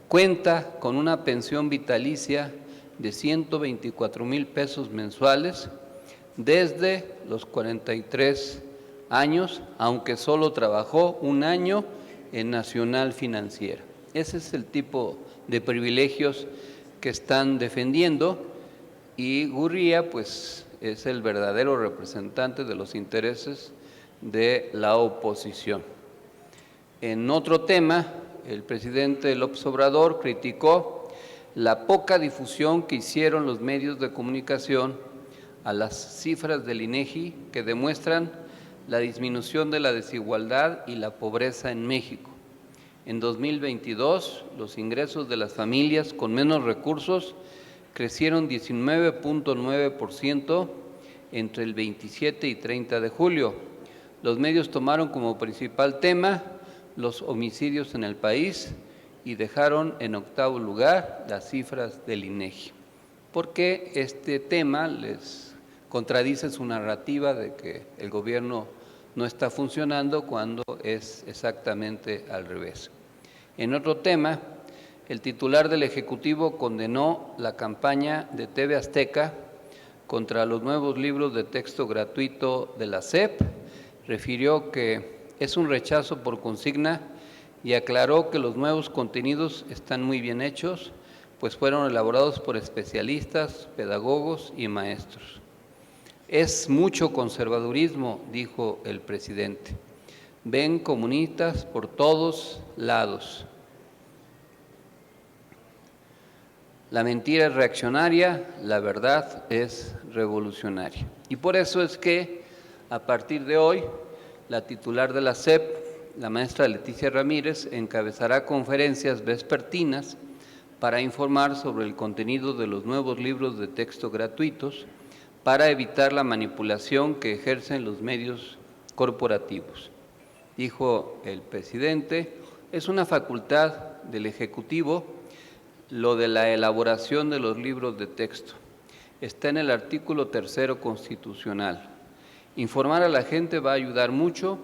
cuenta con una pensión vitalicia de 124,000 pesos mensuales desde los 43 años, aunque solo trabajó un año en Nacional Financiera. Ese es el tipo de privilegios que están defendiendo y Gurría pues es el verdadero representante de los intereses de la oposición. En otro tema, el presidente López Obrador criticó la poca difusión que hicieron los medios de comunicación a las cifras del INEGI que demuestran la disminución de la desigualdad y la pobreza en México. En 2022, los ingresos de las familias con menos recursos crecieron 19.9% entre el 27 y 30 de julio. Los medios tomaron como principal tema los homicidios en el país y dejaron en octavo lugar las cifras del INEGI, porque este tema les contradice su narrativa de que el gobierno no está funcionando cuando es exactamente al revés. En otro tema, el titular del Ejecutivo condenó la campaña de TV Azteca contra los nuevos libros de texto gratuito de la SEP, refirió que es un rechazo por consigna y aclaró que los nuevos contenidos están muy bien hechos, pues fueron elaborados por especialistas, pedagogos y maestros. Es mucho conservadurismo, dijo el presidente. Ven comunistas por todos lados. La mentira es reaccionaria, la verdad es revolucionaria. Y por eso es que, a partir de hoy, la titular de la SEP, la maestra Leticia Ramírez, encabezará conferencias vespertinas para informar sobre el contenido de los nuevos libros de texto gratuitos para evitar la manipulación que ejercen los medios corporativos. Dijo el presidente, es una facultad del Ejecutivo lo de la elaboración de los libros de texto. Está en el artículo 3º constitucional. Informar a la gente va a ayudar mucho,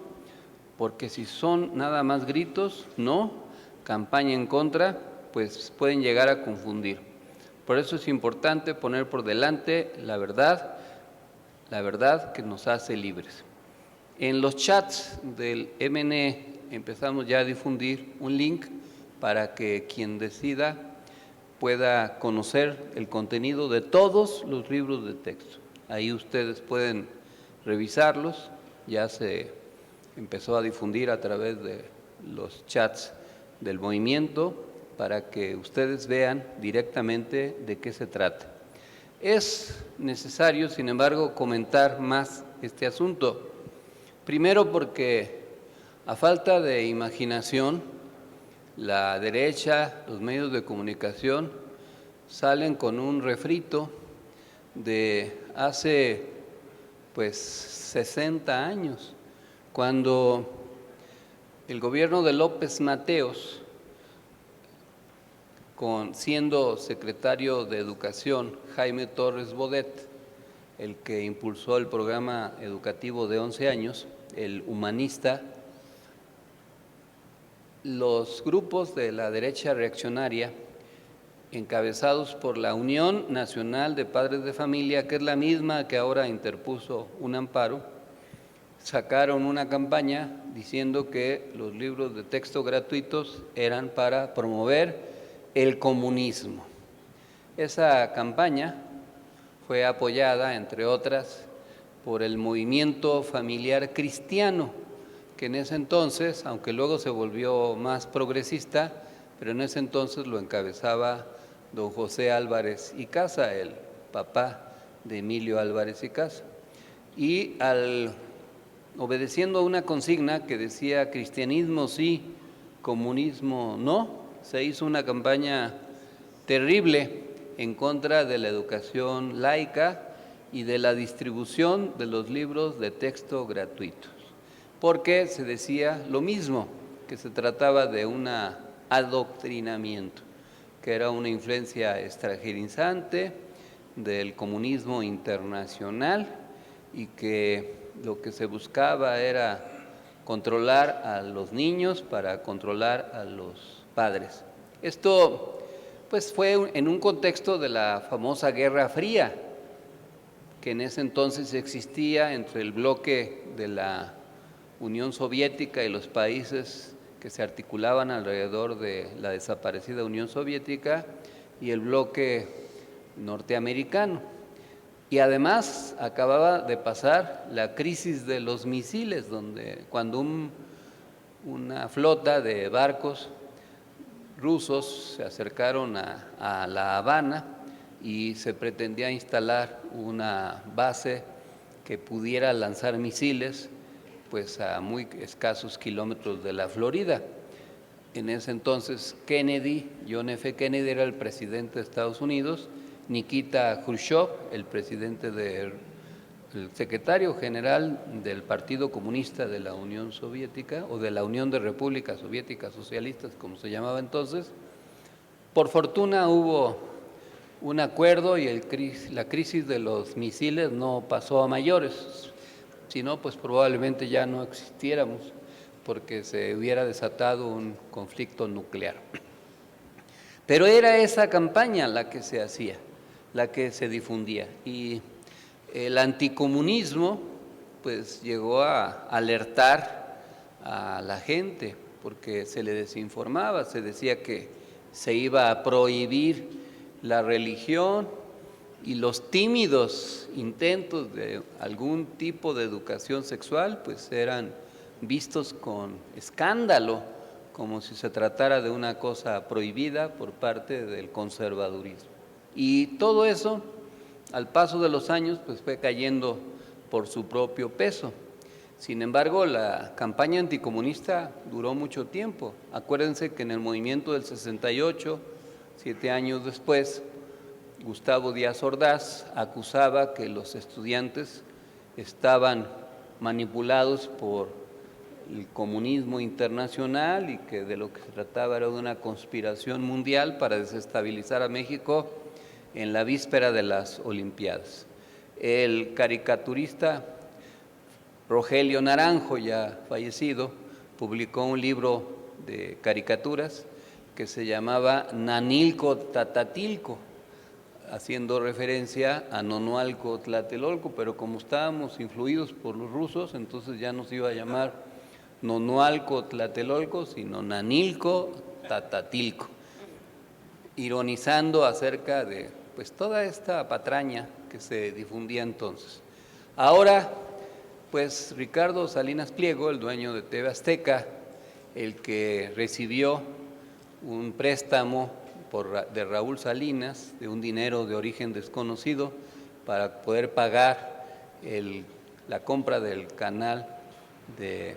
porque si son nada más gritos, no, campaña en contra, pues pueden llegar a confundir. Por eso es importante poner por delante la verdad que nos hace libres. En los chats del MNE empezamos ya a difundir un link para que quien decida pueda conocer el contenido de todos los libros de texto. Ahí ustedes pueden revisarlos, ya se empezó a difundir a través de los chats del movimiento para que ustedes vean directamente de qué se trata. Es necesario, sin embargo, comentar más este asunto. Primero porque a falta de imaginación, la derecha, los medios de comunicación salen con un refrito de hace 60 años, Cuando el gobierno de López Mateos, siendo secretario de Educación Jaime Torres Bodet, el que impulsó el programa educativo de 11 años, el humanista, los grupos de la derecha reaccionaria, encabezados por la Unión Nacional de Padres de Familia, que es la misma que ahora interpuso un amparo, sacaron una campaña diciendo que los libros de texto gratuitos eran para promover el comunismo. Esa campaña fue apoyada, entre otras, por el movimiento familiar cristiano, que en ese entonces, aunque luego se volvió más progresista, pero en ese entonces lo encabezaba don José Álvarez y Casa, el papá de Emilio Álvarez y Casa. Y obedeciendo a una consigna que decía cristianismo sí, comunismo no, se hizo una campaña terrible en contra de la educación laica y de la distribución de los libros de texto gratuitos, porque se decía lo mismo, que se trataba de un adoctrinamiento, que era una influencia extranjerizante del comunismo internacional y que lo que se buscaba era controlar a los niños para controlar a los padres. Esto pues fue en un contexto de la famosa Guerra Fría, que en ese entonces existía entre el bloque de la Unión Soviética y los países que se articulaban alrededor de la desaparecida Unión Soviética y el bloque norteamericano. Y además acababa de pasar la crisis de los misiles, cuando una flota de barcos rusos se acercaron a La Habana y se pretendía instalar una base que pudiera lanzar misiles pues a muy escasos kilómetros de la Florida. En ese entonces John F. Kennedy era el presidente de Estados Unidos, Nikita Khrushchev, el secretario general del Partido Comunista de la Unión Soviética, o de la Unión de Repúblicas Soviéticas Socialistas, como se llamaba entonces. Por fortuna hubo un acuerdo y la crisis de los misiles no pasó a mayores, si no, pues probablemente ya no existiéramos, porque se hubiera desatado un conflicto nuclear. Pero era esa campaña la que se hacía, la que se difundía, y el anticomunismo pues llegó a alertar a la gente, porque se le desinformaba, se decía que se iba a prohibir la religión, y los tímidos intentos de algún tipo de educación sexual pues eran vistos con escándalo, como si se tratara de una cosa prohibida por parte del conservadurismo. Y todo eso, al paso de los años, pues fue cayendo por su propio peso. Sin embargo, la campaña anticomunista duró mucho tiempo. Acuérdense que en el movimiento del 68, 7 años después, Gustavo Díaz Ordaz acusaba que los estudiantes estaban manipulados por el comunismo internacional y que de lo que se trataba era de una conspiración mundial para desestabilizar a México en la víspera de las Olimpiadas. El caricaturista Rogelio Naranjo, ya fallecido, publicó un libro de caricaturas que se llamaba Nanilco Tatatilco, haciendo referencia a Nonualco Tlatelolco, pero como estábamos influidos por los rusos, entonces ya no se iba a llamar Nonualco Tlatelolco, sino Nanilco Tatatilco, ironizando acerca de pues toda esta patraña que se difundía entonces. Ahora, pues Ricardo Salinas Pliego, el dueño de TV Azteca, el que recibió un préstamo de Raúl Salinas, de un dinero de origen desconocido, para poder pagar la compra del canal de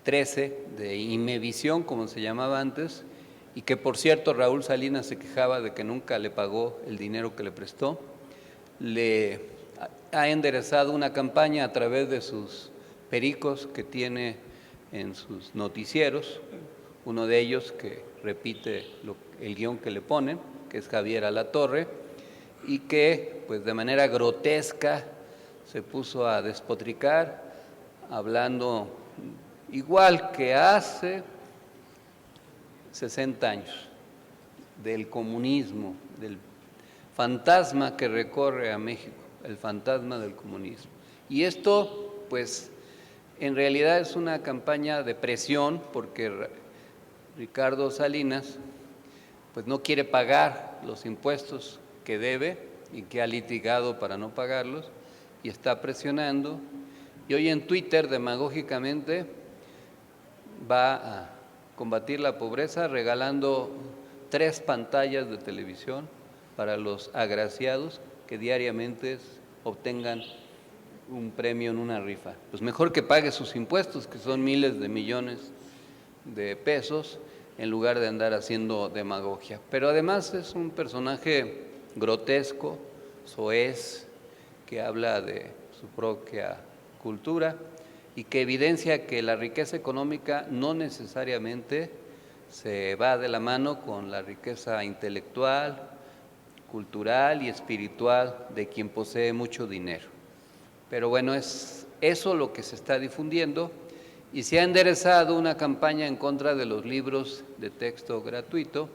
13 de Imevisión, como se llamaba antes, y que por cierto Raúl Salinas se quejaba de que nunca le pagó el dinero que le prestó. Le ha enderezado una campaña a través de sus pericos que tiene en sus noticieros, uno de ellos que repite el guión que le ponen, que es Javier Alatorre, y que pues de manera grotesca se puso a despotricar, hablando igual que hace 60 años, del comunismo, del fantasma que recorre a México, el fantasma del comunismo. Y esto, pues, en realidad es una campaña de presión, porque Ricardo Salinas, pues, no quiere pagar los impuestos que debe y que ha litigado para no pagarlos, y está presionando. Y hoy en Twitter, demagógicamente, va a combatir la pobreza regalando 3 pantallas de televisión para los agraciados que diariamente obtengan un premio en una rifa. Pues mejor que pague sus impuestos, que son miles de millones de pesos, en lugar de andar haciendo demagogia. Pero además es un personaje grotesco, soez, que habla de su propia cultura y que evidencia que la riqueza económica no necesariamente se va de la mano con la riqueza intelectual, cultural y espiritual de quien posee mucho dinero. Pero bueno, es eso lo que se está difundiendo, y se ha enderezado una campaña en contra de los libros de texto gratuito,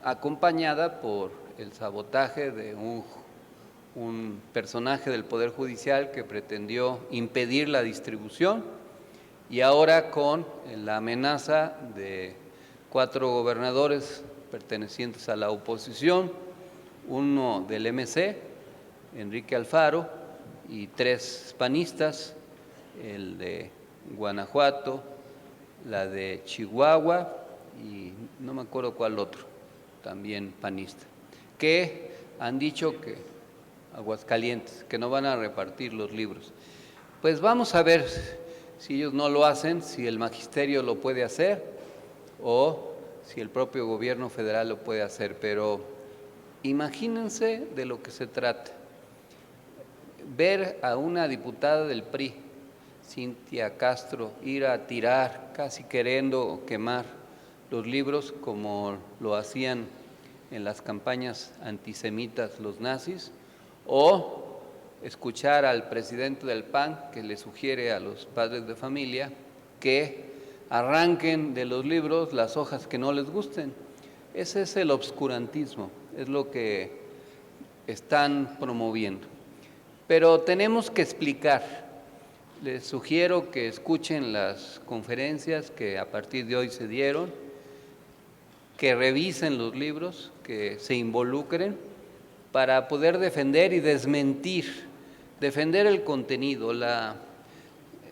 acompañada por el sabotaje de un personaje del Poder Judicial que pretendió impedir la distribución, y ahora con la amenaza de 4 gobernadores pertenecientes a la oposición, uno del MC, Enrique Alfaro, y 3 panistas, el de Guanajuato, la de Chihuahua y no me acuerdo cuál otro, también panista, que han dicho que Aguascalientes, que no van a repartir los libros. Pues vamos a ver si ellos no lo hacen, si el magisterio lo puede hacer o si el propio gobierno federal lo puede hacer, pero imagínense de lo que se trata. Ver a una diputada del PRI, Cintia Castro, ir a tirar, casi queriendo quemar los libros como lo hacían en las campañas antisemitas los nazis, o escuchar al presidente del PAN que le sugiere a los padres de familia que arranquen de los libros las hojas que no les gusten. Ese es el obscurantismo, es lo que están promoviendo. Pero tenemos que explicar. Les sugiero que escuchen las conferencias que a partir de hoy se dieron, que revisen los libros, que se involucren para poder defender y desmentir, defender el contenido. La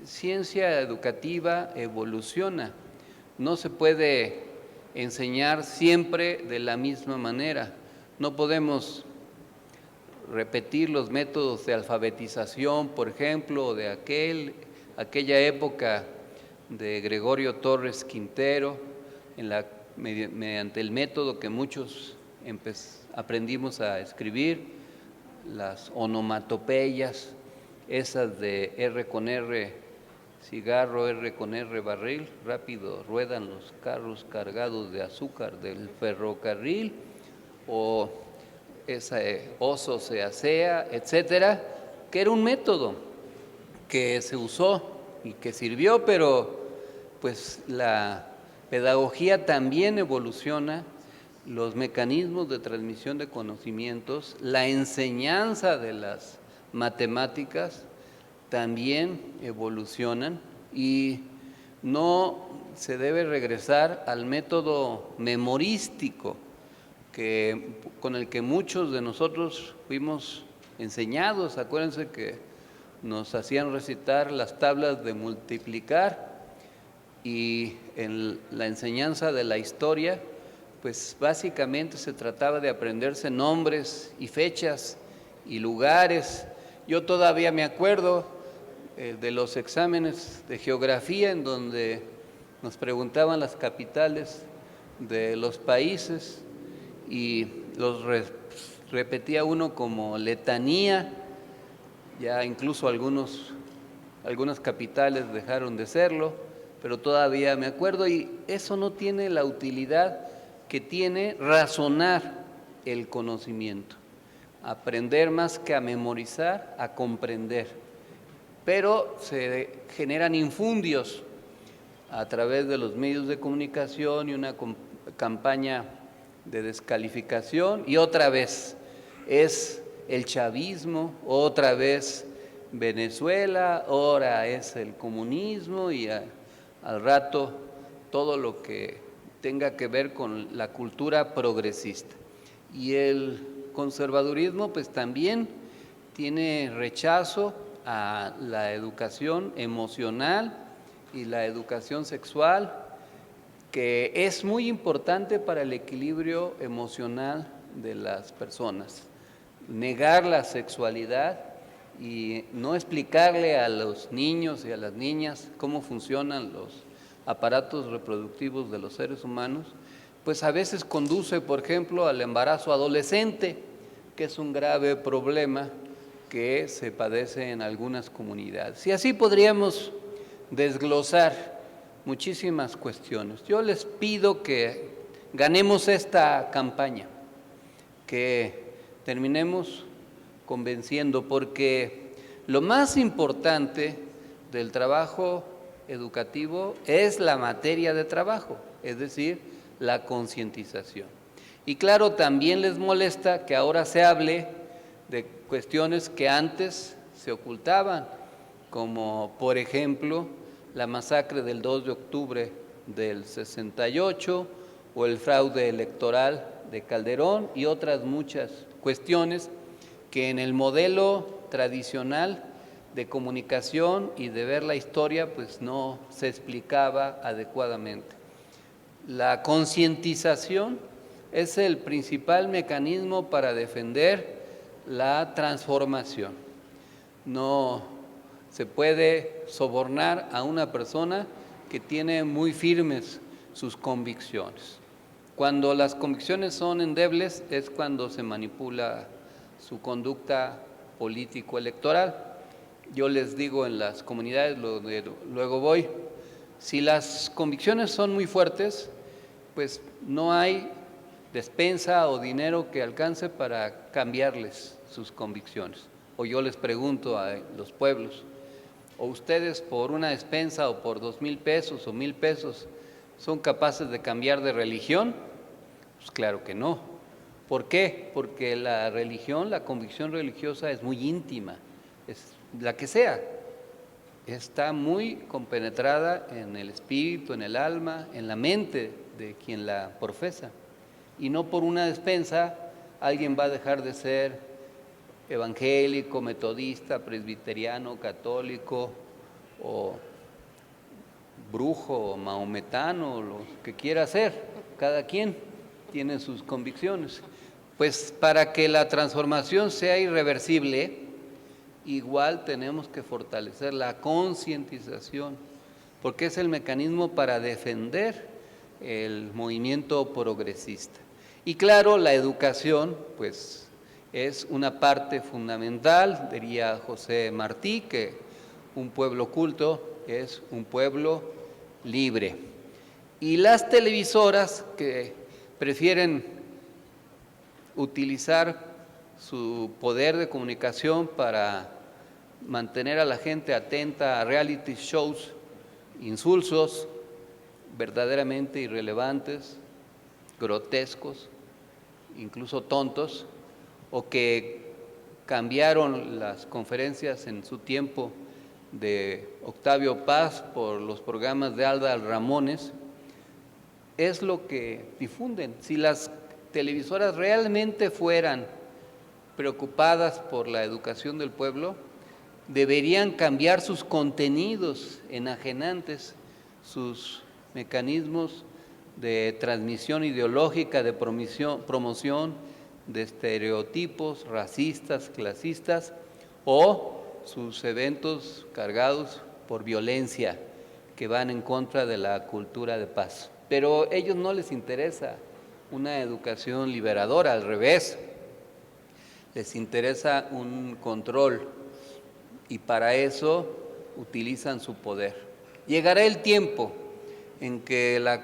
ciencia educativa evoluciona, no se puede enseñar siempre de la misma manera, no podemos repetir los métodos de alfabetización, por ejemplo, de aquella época de Gregorio Torres Quintero, mediante el método que muchos aprendimos a escribir, las onomatopeyas, esas de R con R cigarro, R con R barril, rápido ruedan los carros cargados de azúcar del ferrocarril, o ese oso se asea, etcétera, que era un método que se usó y que sirvió, pero pues la pedagogía también evoluciona, los mecanismos de transmisión de conocimientos, la enseñanza de las matemáticas también evolucionan, y no se debe regresar al método memorístico con el que muchos de nosotros fuimos enseñados. Acuérdense que nos hacían recitar las tablas de multiplicar, y en la enseñanza de la historia, pues básicamente se trataba de aprenderse nombres y fechas y lugares. Yo todavía me acuerdo de los exámenes de geografía en donde nos preguntaban las capitales de los países y los repetía uno como letanía. Ya incluso algunos algunas capitales dejaron de serlo, pero todavía me acuerdo, y eso no tiene la utilidad que tiene razonar el conocimiento, aprender más que a memorizar, a comprender. Pero se generan infundios a través de los medios de comunicación y una campaña de descalificación, y otra vez es el chavismo, otra vez Venezuela, ahora es el comunismo y al rato todo lo que tenga que ver con la cultura progresista. Y el conservadurismo pues también tiene rechazo a la educación emocional y la educación sexual, que es muy importante para el equilibrio emocional de las personas. Negar la sexualidad y no explicarle a los niños y a las niñas cómo funcionan los aparatos reproductivos de los seres humanos, pues a veces conduce, por ejemplo, al embarazo adolescente, que es un grave problema que se padece en algunas comunidades. Y así podríamos desglosar muchísimas cuestiones. Yo les pido que ganemos esta campaña, que terminemos convenciendo, porque lo más importante del trabajo educativo es la materia de trabajo, es decir, la concientización. Y claro, también les molesta que ahora se hable de cuestiones que antes se ocultaban, como por ejemplo la masacre del 2 de octubre del 68 o el fraude electoral de Calderón y otras muchas cuestiones que en el modelo tradicional de comunicación y de ver la historia pues no se explicaba adecuadamente. La concientización es el principal mecanismo para defender la transformación. No se puede sobornar a una persona que tiene muy firmes sus convicciones. Cuando las convicciones son endebles es cuando se manipula su conducta político-electoral. Yo les digo en las comunidades, luego voy, si las convicciones son muy fuertes, pues no hay despensa o dinero que alcance para cambiarles sus convicciones. O yo les pregunto a los pueblos, ¿o ustedes por una despensa o por 2,000 pesos o 1,000 pesos son capaces de cambiar de religión? Pues claro que no. ¿Por qué? Porque la religión, la convicción religiosa es muy íntima, es la que sea, está muy compenetrada en el espíritu, en el alma, en la mente de quien la profesa. Y no por una despensa alguien va a dejar de ser evangélico, metodista, presbiteriano, católico o brujo o maometano, lo que quiera ser. Cada quien tiene sus convicciones. Pues para que la transformación sea irreversible, igual tenemos que fortalecer la concientización, porque es el mecanismo para defender el movimiento progresista. Y claro, la educación, pues, es una parte fundamental, diría José Martí, que un pueblo culto es un pueblo libre. Y las televisoras que prefieren utilizar su poder de comunicación para mantener a la gente atenta a reality shows insulsos, verdaderamente irrelevantes, grotescos, incluso tontos, o que cambiaron las conferencias en su tiempo de Octavio Paz por los programas de Adal Ramones, es lo que difunden. Si las televisoras realmente fueran preocupadas por la educación del pueblo, deberían cambiar sus contenidos enajenantes, sus mecanismos de transmisión ideológica, de promoción de estereotipos racistas, clasistas, o sus eventos cargados por violencia que van en contra de la cultura de paz. Pero a ellos no les interesa una educación liberadora, al revés, les interesa un control, y para eso utilizan su poder. Llegará el tiempo en que la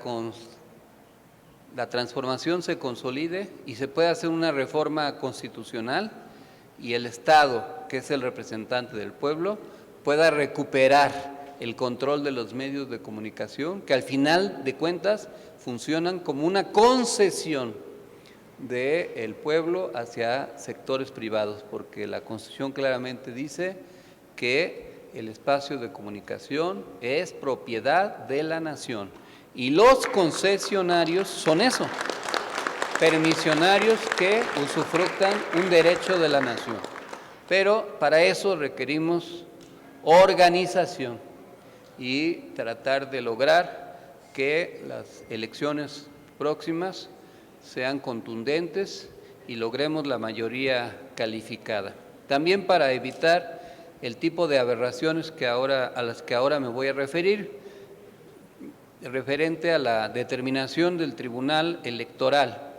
transformación se consolide y se pueda hacer una reforma constitucional y el Estado, que es el representante del pueblo, pueda recuperar el control de los medios de comunicación, que al final de cuentas funcionan como una concesión del pueblo hacia sectores privados, porque la Constitución claramente dice que el espacio de comunicación es propiedad de la nación y los concesionarios son eso, permisionarios que usufructan un derecho de la nación. Pero para eso requerimos organización y tratar de lograr que las elecciones próximas sean contundentes y logremos la mayoría calificada. También para evitar el tipo de aberraciones a las que ahora me voy a referir, referente a la determinación del Tribunal Electoral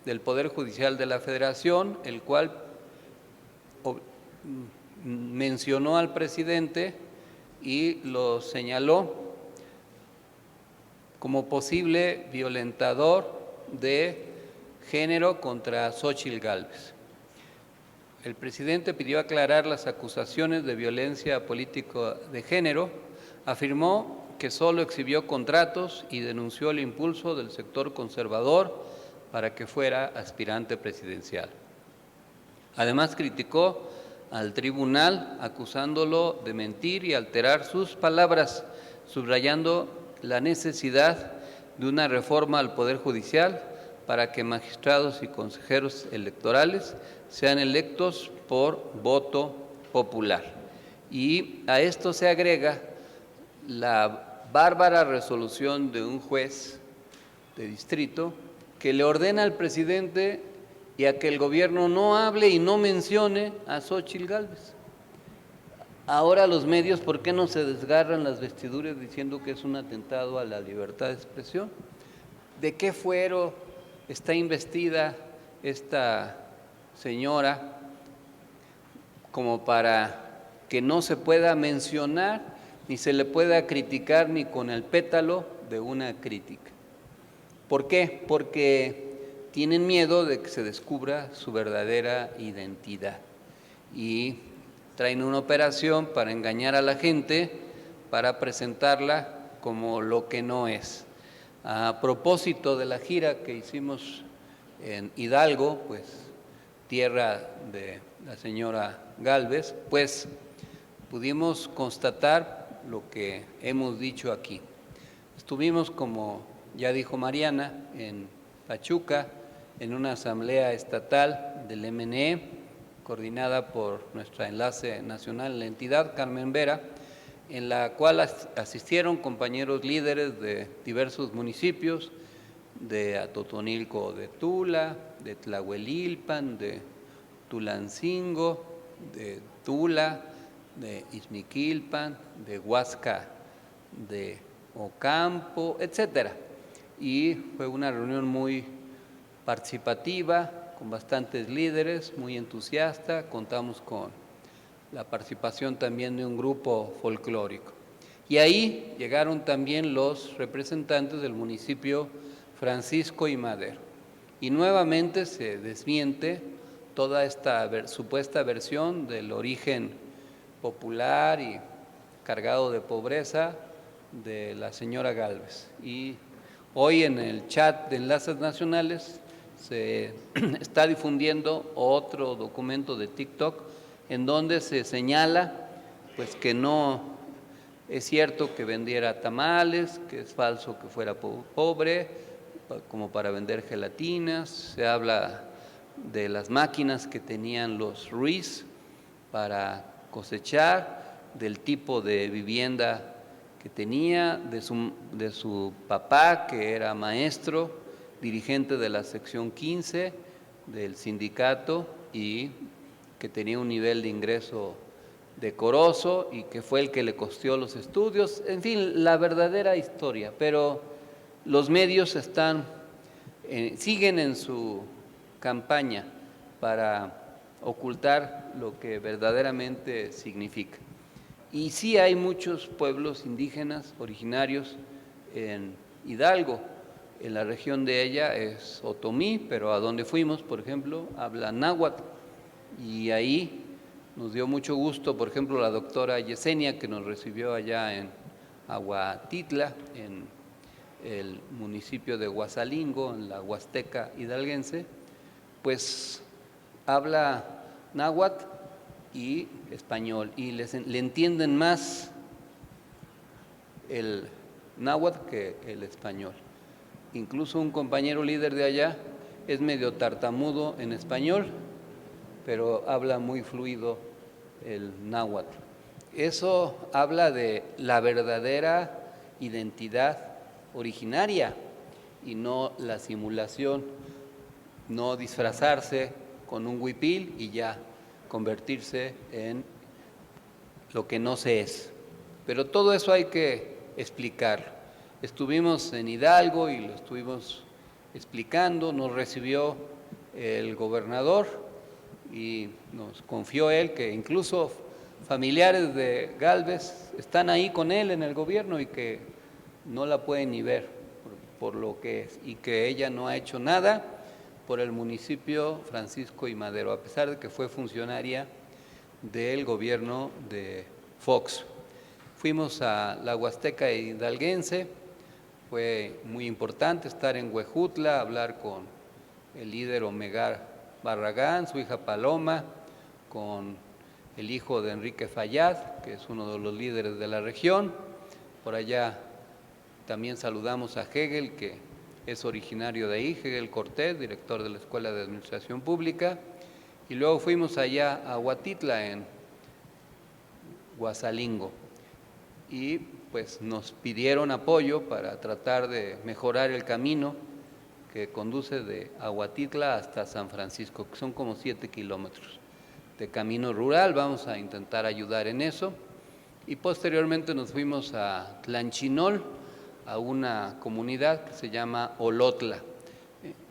del Poder Judicial de la Federación, el cual mencionó al presidente y lo señaló como posible violentador de género contra Xóchitl Gálvez. El presidente pidió aclarar las acusaciones de violencia política de género, afirmó que solo exhibió contratos y denunció el impulso del sector conservador para que fuera aspirante presidencial. Además, criticó al tribunal acusándolo de mentir y alterar sus palabras, subrayando la necesidad de una reforma al Poder Judicial para que magistrados y consejeros electorales sean electos por voto popular. Y a esto se agrega la bárbara resolución de un juez de distrito que le ordena al presidente y a que el gobierno no hable y no mencione a Xóchitl Gálvez. Ahora los medios, ¿por qué no se desgarran las vestiduras diciendo que es un atentado a la libertad de expresión? ¿De qué fuero está investida esta señora como para que no se pueda mencionar ni se le pueda criticar ni con el pétalo de una crítica? ¿Por qué? Porque tienen miedo de que se descubra su verdadera identidad y traen una operación para engañar a la gente, para presentarla como lo que no es. A propósito de la gira que hicimos en Hidalgo, pues tierra de la señora Gálvez, pues pudimos constatar lo que hemos dicho aquí. Estuvimos, como ya dijo Mariana, en Pachuca, en una asamblea estatal del MNE, coordinada por nuestra enlace nacional en la entidad, Carmen Vera, en la cual asistieron compañeros líderes de diversos municipios, de Atotonilco de Tula, de Tlahuelilpan, de Tulancingo, de Tula, de Izmiquilpan, de Huasca, de Ocampo, etcétera. Y fue una reunión muy participativa, con bastantes líderes, muy entusiasta. Contamos con la participación también de un grupo folclórico. Y ahí llegaron también los representantes del municipio Francisco y Madero. Y nuevamente se desmiente toda esta supuesta versión del origen popular y cargado de pobreza de la señora Gálvez. Y hoy en el chat de Enlaces Nacionales se está difundiendo otro documento de TikTok en donde se señala pues que no es cierto que vendiera tamales, que es falso que fuera pobre, como para vender gelatinas. Se habla de las máquinas que tenían los Ruiz para cosechar, del tipo de vivienda que tenía, de su papá, que era maestro, dirigente de la sección 15 del sindicato y que tenía un nivel de ingreso decoroso y que fue el que le costeó los estudios. En fin, la verdadera historia, pero los medios siguen en su campaña para ocultar lo que verdaderamente significa. Y sí hay muchos pueblos indígenas originarios en Hidalgo. En la región de ella es otomí, pero a donde fuimos, por ejemplo, habla náhuatl. Y ahí nos dio mucho gusto, por ejemplo, la doctora Yesenia, que nos recibió allá en Aguatitla, en el municipio de Huasalingo, en la Huasteca hidalguense, pues habla náhuatl y español, y le entienden más el náhuatl que el español. Incluso un compañero líder de allá es medio tartamudo en español, pero habla muy fluido el náhuatl. Eso habla de la verdadera identidad originaria y no la simulación, no disfrazarse con un huipil y ya convertirse en lo que no se es. Pero todo eso hay que explicarlo. Estuvimos en Hidalgo y lo estuvimos explicando, nos recibió el gobernador y nos confió él que incluso familiares de Gálvez están ahí con él en el gobierno y que no la pueden ni ver por lo que es, y que ella no ha hecho nada por el municipio Francisco y Madero, a pesar de que fue funcionaria del gobierno de Fox. Fuimos a la Huasteca hidalguense, fue muy importante estar en Huejutla, hablar con el líder Omegar Barragán, su hija Paloma, con el hijo de Enrique Fayad, que es uno de los líderes de la región. Por allá también saludamos a Hegel, que es originario de ahí, Hegel Cortés, director de la Escuela de Administración Pública. Y luego fuimos allá a Huatitla, en Huasalingo. Y pues nos pidieron apoyo para tratar de mejorar el camino que conduce de Aguatitla hasta San Francisco, que son como 7 kilómetros de camino rural. Vamos a intentar ayudar en eso. Y posteriormente nos fuimos a Tlanchinol, a una comunidad que se llama Olotla,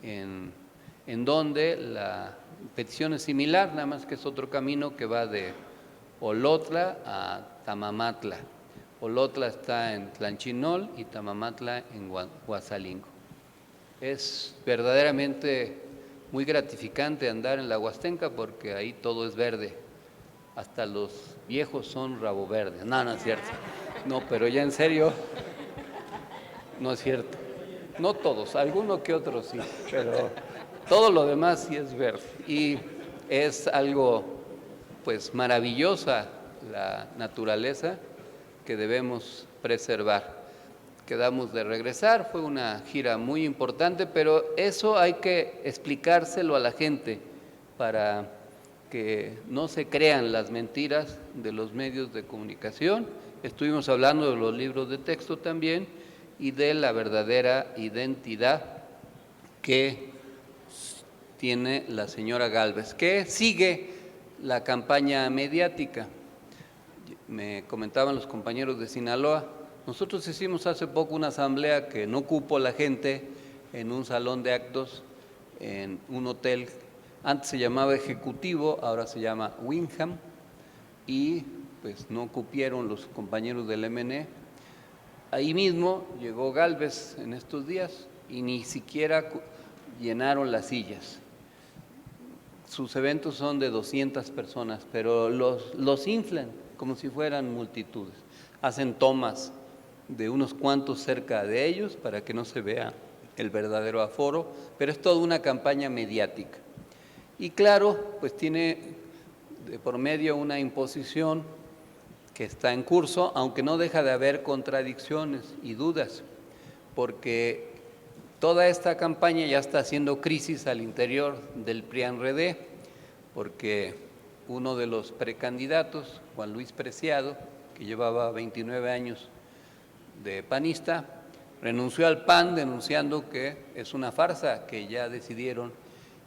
en donde la petición es similar, nada más que es otro camino que va de Olotla a Tamamatla. Olotla está en Tlanchinol y Tamamatla en Huasalingo. Es verdaderamente muy gratificante andar en la Huastenca porque ahí todo es verde, hasta los viejos son rabo verde. No, no es cierto. No, pero ya en serio, no es cierto. No todos, alguno que otro sí, pero todo lo demás sí es verde. Y es algo, pues, maravillosa la naturaleza que debemos preservar. Quedamos de regresar, fue una gira muy importante, pero eso hay que explicárselo a la gente para que no se crean las mentiras de los medios de comunicación. Estuvimos hablando de los libros de texto también y de la verdadera identidad que tiene la señora Gálvez, que sigue la campaña mediática. Me comentaban los compañeros de Sinaloa, nosotros hicimos hace poco una asamblea que no cupo la gente en un salón de actos, en un hotel, antes se llamaba Ejecutivo, ahora se llama Wyndham, y pues no cupieron los compañeros del MN. Ahí mismo llegó Gálvez en estos días y ni siquiera llenaron las sillas. Sus eventos son de 200 personas, pero los inflan como si fueran multitudes. Hacen tomas de unos cuantos cerca de ellos para que no se vea el verdadero aforo, pero es toda una campaña mediática. Y claro, pues tiene de por medio una imposición que está en curso, aunque no deja de haber contradicciones y dudas, porque toda esta campaña ya está haciendo crisis al interior del PRIAN-RD, porque uno de los precandidatos, Juan Luis Preciado, que llevaba 29 años de panista, renunció al PAN denunciando que es una farsa que ya decidieron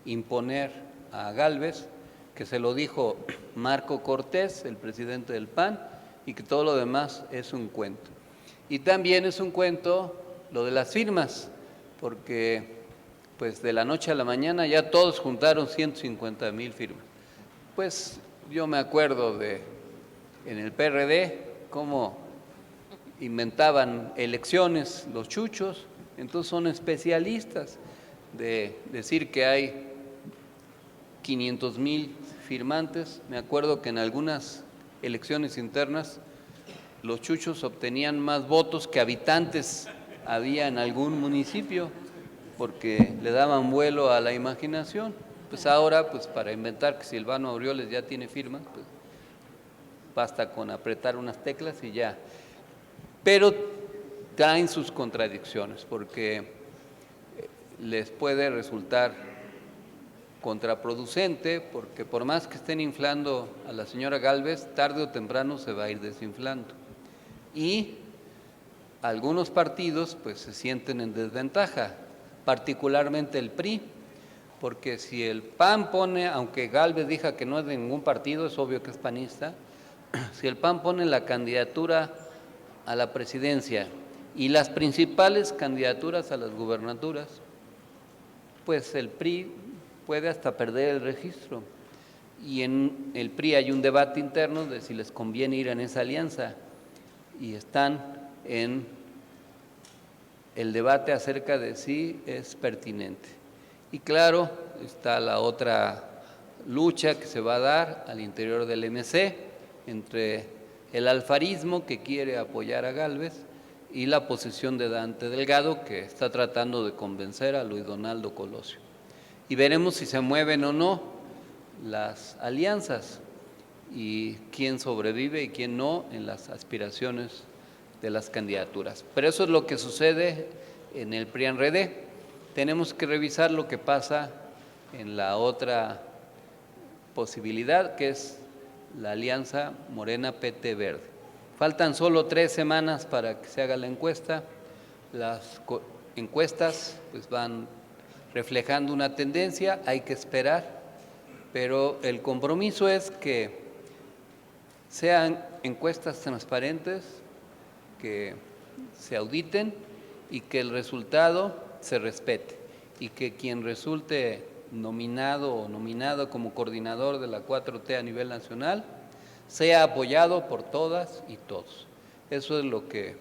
imponer a Gálvez, que se lo dijo Marco Cortés, el presidente del PAN, y que todo lo demás es un cuento. Y también es un cuento lo de las firmas, porque pues de la noche a la mañana ya todos juntaron 150,000 firmas. Pues yo me acuerdo de en el PRD, cómo inventaban elecciones los chuchos. Entonces son especialistas de decir que hay 500,000 firmantes. Me acuerdo que en algunas elecciones internas los chuchos obtenían más votos que habitantes había en algún municipio, porque le daban vuelo a la imaginación. Pues ahora, pues para inventar que Silvano Aureoles ya tiene firmas, pues basta con apretar unas teclas y ya. Pero traen sus contradicciones, porque les puede resultar contraproducente, porque por más que estén inflando a la señora Gálvez, tarde o temprano se va a ir desinflando. Y algunos partidos pues se sienten en desventaja, particularmente el PRI, porque si el PAN pone, aunque Gálvez diga que no es de ningún partido, es obvio que es panista, si el PAN pone la candidatura a la presidencia y las principales candidaturas a las gubernaturas, pues el PRI puede hasta perder el registro. Y en el PRI hay un debate interno de si les conviene ir en esa alianza, y están en el debate acerca de si es pertinente. Y claro, está la otra lucha que se va a dar al interior del MC entre el alfarismo, que quiere apoyar a Gálvez, y la posición de Dante Delgado, que está tratando de convencer a Luis Donaldo Colosio. Y veremos si se mueven o no las alianzas y quién sobrevive y quién no en las aspiraciones de las candidaturas. Pero eso es lo que sucede en el PRI-PAN-RD. Tenemos que revisar lo que pasa en la otra posibilidad, que es la alianza Morena-PT Verde. Faltan solo 3 semanas para que se haga la encuesta. Las encuestas pues van reflejando una tendencia, hay que esperar, pero el compromiso es que sean encuestas transparentes, que se auditen y que el resultado se respete, y que quien resulte nominado o nominada como coordinador de la 4T a nivel nacional sea apoyado por todas y todos. Eso es lo que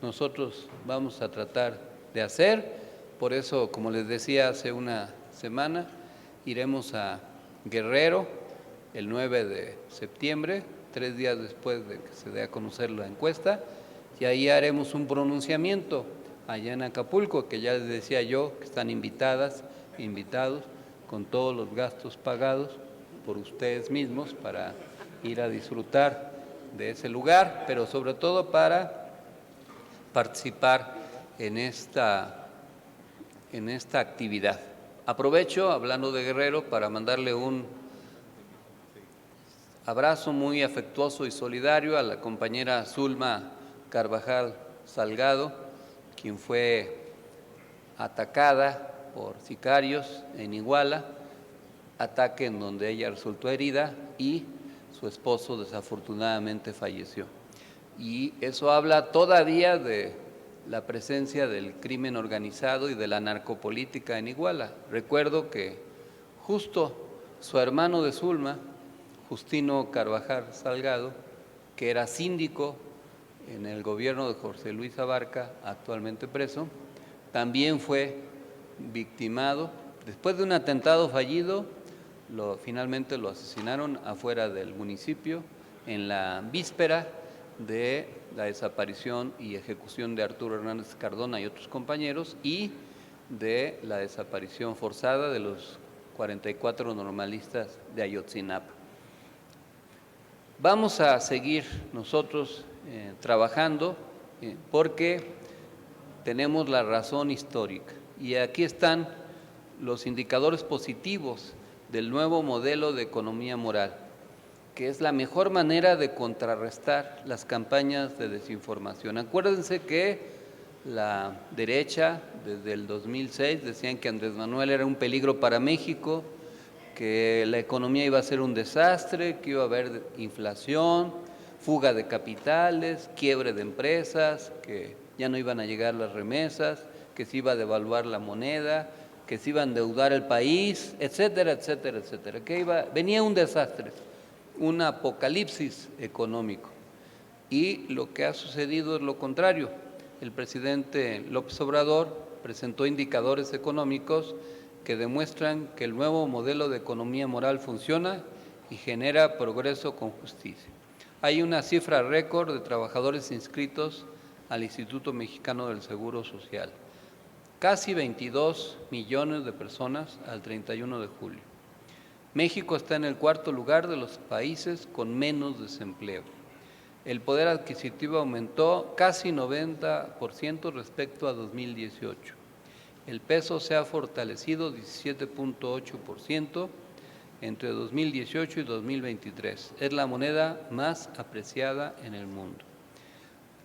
nosotros vamos a tratar de hacer. Por eso, como les decía hace una semana, iremos a Guerrero el 9 de septiembre, 3 días después de que se dé a conocer la encuesta, y ahí haremos un pronunciamiento allá en Acapulco, que ya les decía yo que están invitados, con todos los gastos pagados por ustedes mismos para ir a disfrutar de ese lugar, pero sobre todo para participar en esta actividad. Aprovecho, hablando de Guerrero, para mandarle un abrazo muy afectuoso y solidario a la compañera Zulma Carvajal Salgado, quien fue atacada por sicarios en Iguala, ataque en donde ella resultó herida y su esposo desafortunadamente falleció. Y eso habla todavía de la presencia del crimen organizado y de la narcopolítica en Iguala. Recuerdo que justo su hermano de Zulma, Justino Carvajal Salgado, que era síndico en el gobierno de José Luis Abarca, actualmente preso, también fue victimado. Después de un atentado fallido, finalmente lo asesinaron afuera del municipio en la víspera de la desaparición y ejecución de Arturo Hernández Cardona y otros compañeros, y de la desaparición forzada de los 44 normalistas de Ayotzinapa. Vamos a seguir nosotros trabajando porque tenemos la razón histórica, y aquí están los indicadores positivos del nuevo modelo de economía moral, que es la mejor manera de contrarrestar las campañas de desinformación. Acuérdense que la derecha, desde el 2006, decían que Andrés Manuel era un peligro para México, que la economía iba a ser un desastre, que iba a haber inflación, fuga de capitales, quiebre de empresas, que ya no iban a llegar las remesas, que se iba a devaluar la moneda, que se iba a endeudar el país, etcétera, etcétera, etcétera, que venía un desastre. un apocalipsis económico. Y lo que ha sucedido es lo contrario. El presidente López Obrador presentó indicadores económicos que demuestran que el nuevo modelo de economía moral funciona y genera progreso con justicia. Hay una cifra récord de trabajadores inscritos al Instituto Mexicano del Seguro Social. Casi 22 millones de personas al 31 de julio. México está en el cuarto lugar de los países con menos desempleo. El poder adquisitivo aumentó casi 90% respecto a 2018. El peso se ha fortalecido 17.8% entre 2018 y 2023. Es la moneda más apreciada en el mundo.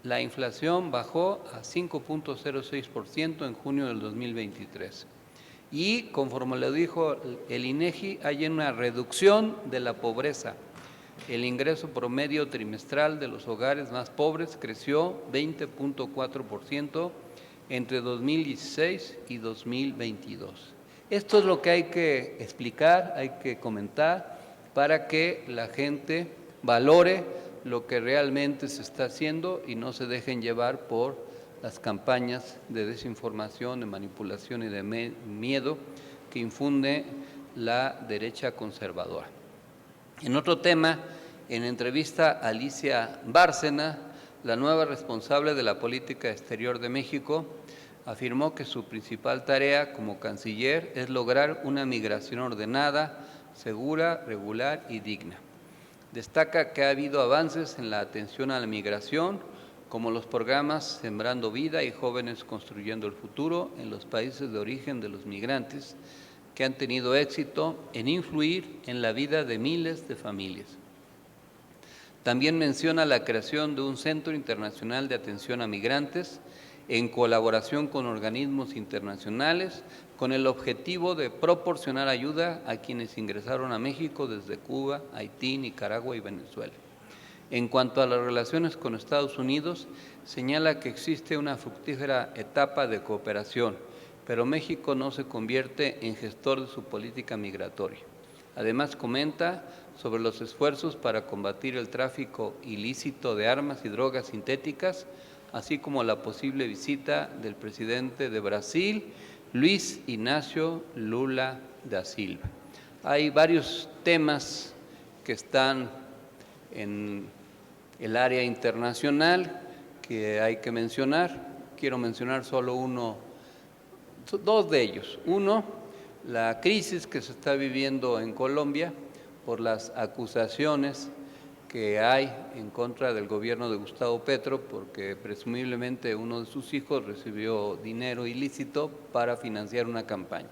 La inflación bajó a 5.06% en junio del 2023. Y, conforme lo dijo el INEGI, hay una reducción de la pobreza. El ingreso promedio trimestral de los hogares más pobres creció 20.4% entre 2016 y 2022. Esto es lo que hay que explicar, hay que comentar para que la gente valore lo que realmente se está haciendo y no se dejen llevar por las campañas de desinformación, de manipulación y de miedo que infunde la derecha conservadora. En otro tema, en entrevista a Alicia Bárcena, la nueva responsable de la política exterior de México, afirmó que su principal tarea como canciller es lograr una migración ordenada, segura, regular y digna. Destaca que ha habido avances en la atención a la migración, como los programas Sembrando Vida y Jóvenes Construyendo el Futuro en los países de origen de los migrantes, que han tenido éxito en influir en la vida de miles de familias. También menciona la creación de un Centro Internacional de Atención a Migrantes en colaboración con organismos internacionales con el objetivo de proporcionar ayuda a quienes ingresaron a México desde Cuba, Haití, Nicaragua y Venezuela. En cuanto a las relaciones con Estados Unidos, señala que existe una fructífera etapa de cooperación, pero México no se convierte en gestor de su política migratoria. Además, comenta sobre los esfuerzos para combatir el tráfico ilícito de armas y drogas sintéticas, así como la posible visita del presidente de Brasil, Luis Ignacio Lula da Silva. Hay varios temas que están en el área internacional que hay que mencionar. Quiero mencionar solo dos de ellos. Uno, la crisis que se está viviendo en Colombia por las acusaciones que hay en contra del gobierno de Gustavo Petro, porque presumiblemente uno de sus hijos recibió dinero ilícito para financiar una campaña.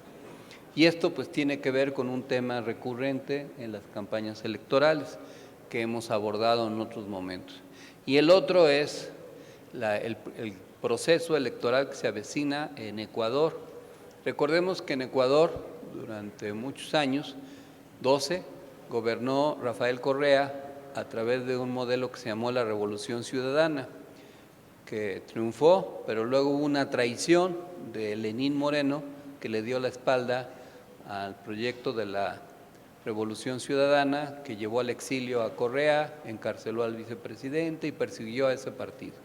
Y esto pues tiene que ver con un tema recurrente en las campañas electorales que hemos abordado en otros momentos. Y el otro es el proceso electoral que se avecina en Ecuador. Recordemos que en Ecuador, durante muchos años, 12, gobernó Rafael Correa a través de un modelo que se llamó la Revolución Ciudadana, que triunfó, pero luego hubo una traición de Lenín Moreno que le dio la espalda al proyecto de la Revolución Ciudadana, que llevó al exilio a Correa, encarceló al vicepresidente y persiguió a ese partido.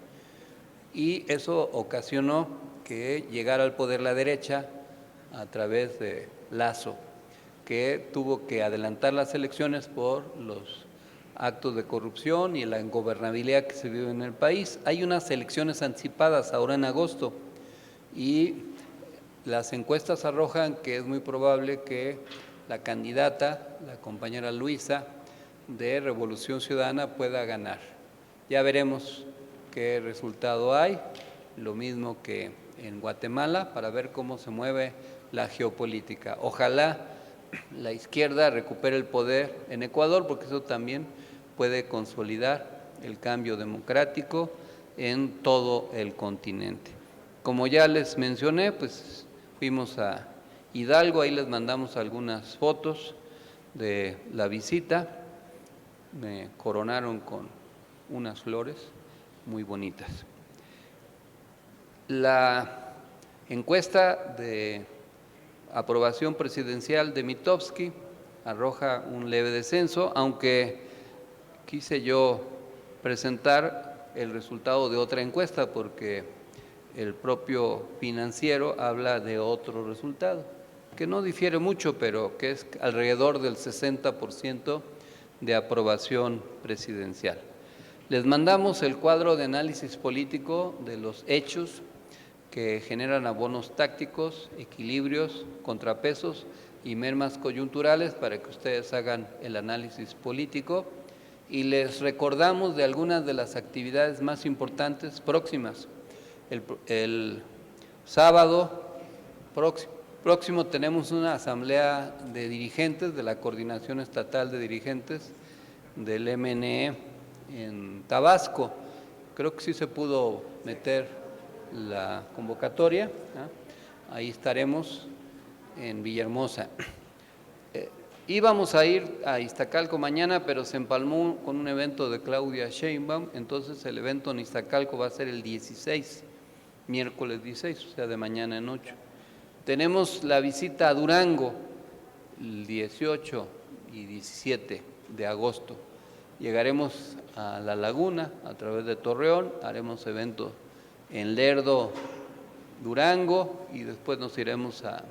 Y eso ocasionó que llegara al poder la derecha a través de Lazo, que tuvo que adelantar las elecciones por los actos de corrupción y la ingobernabilidad que se vive en el país. Hay unas elecciones anticipadas ahora en agosto y las encuestas arrojan que es muy probable que la candidata, la compañera Luisa, de Revolución Ciudadana pueda ganar. Ya veremos qué resultado hay, lo mismo que en Guatemala, para ver cómo se mueve la geopolítica. Ojalá la izquierda recupere el poder en Ecuador, porque eso también puede consolidar el cambio democrático en todo el continente. Como ya les mencioné, pues fuimos a Hidalgo, ahí les mandamos algunas fotos de la visita, me coronaron con unas flores muy bonitas. La encuesta de aprobación presidencial de Mitofsky arroja un leve descenso, aunque quise yo presentar el resultado de otra encuesta porque el propio financiero habla de otro resultado, que no difiere mucho, pero que es alrededor del 60% de aprobación presidencial. Les mandamos el cuadro de análisis político de los hechos que generan abonos tácticos, equilibrios, contrapesos y mermas coyunturales para que ustedes hagan el análisis político, y les recordamos de algunas de las actividades más importantes próximas. El sábado próximo tenemos una asamblea de dirigentes de la Coordinación Estatal de Dirigentes del MNE en Tabasco. Creo que sí se pudo meter la convocatoria, ¿no? Ahí estaremos en Villahermosa. Íbamos a ir a Iztacalco mañana, pero se empalmó con un evento de Claudia Sheinbaum, entonces el evento en Iztacalco va a ser el 16, miércoles 16, o sea, de mañana en 8. Tenemos la visita a Durango el 18 y 17 de agosto. Llegaremos a La Laguna a través de Torreón, haremos eventos en Lerdo, Durango, y después nos iremos a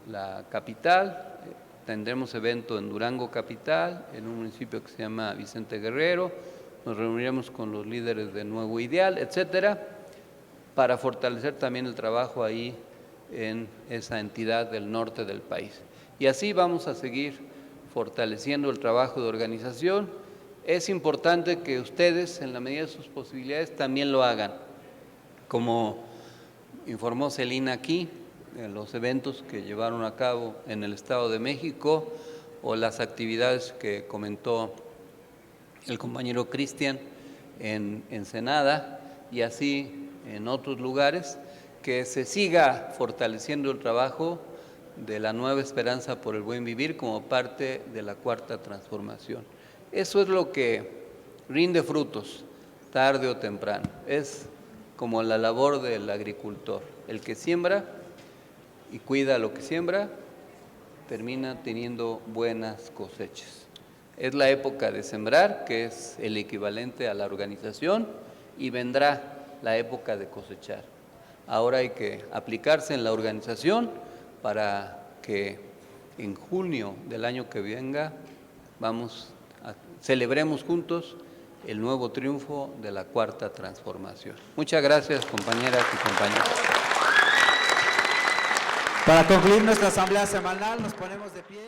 la capital. Tendremos evento en Durango capital, en un municipio que se llama Vicente Guerrero. Nos reuniremos con los líderes de Nuevo Ideal, etcétera, para fortalecer también el trabajo ahí en esa entidad del norte del país. Y así vamos a seguir fortaleciendo el trabajo de organización. Es importante que ustedes, en la medida de sus posibilidades, también lo hagan. Como informó Celina aquí, en los eventos que llevaron a cabo en el Estado de México o las actividades que comentó el compañero Cristian en Ensenada y así en otros lugares, que se siga fortaleciendo el trabajo de la Nueva Esperanza por el Buen Vivir como parte de la Cuarta Transformación. Eso es lo que rinde frutos, tarde o temprano. Es como la labor del agricultor. El que siembra y cuida lo que siembra, termina teniendo buenas cosechas. Es la época de sembrar, que es el equivalente a la organización, y vendrá la época de cosechar. Ahora hay que aplicarse en la organización para que en junio del año que venga celebremos juntos el nuevo triunfo de la Cuarta Transformación. Muchas gracias, compañeras y compañeros. Para concluir nuestra asamblea semanal, nos ponemos de pie.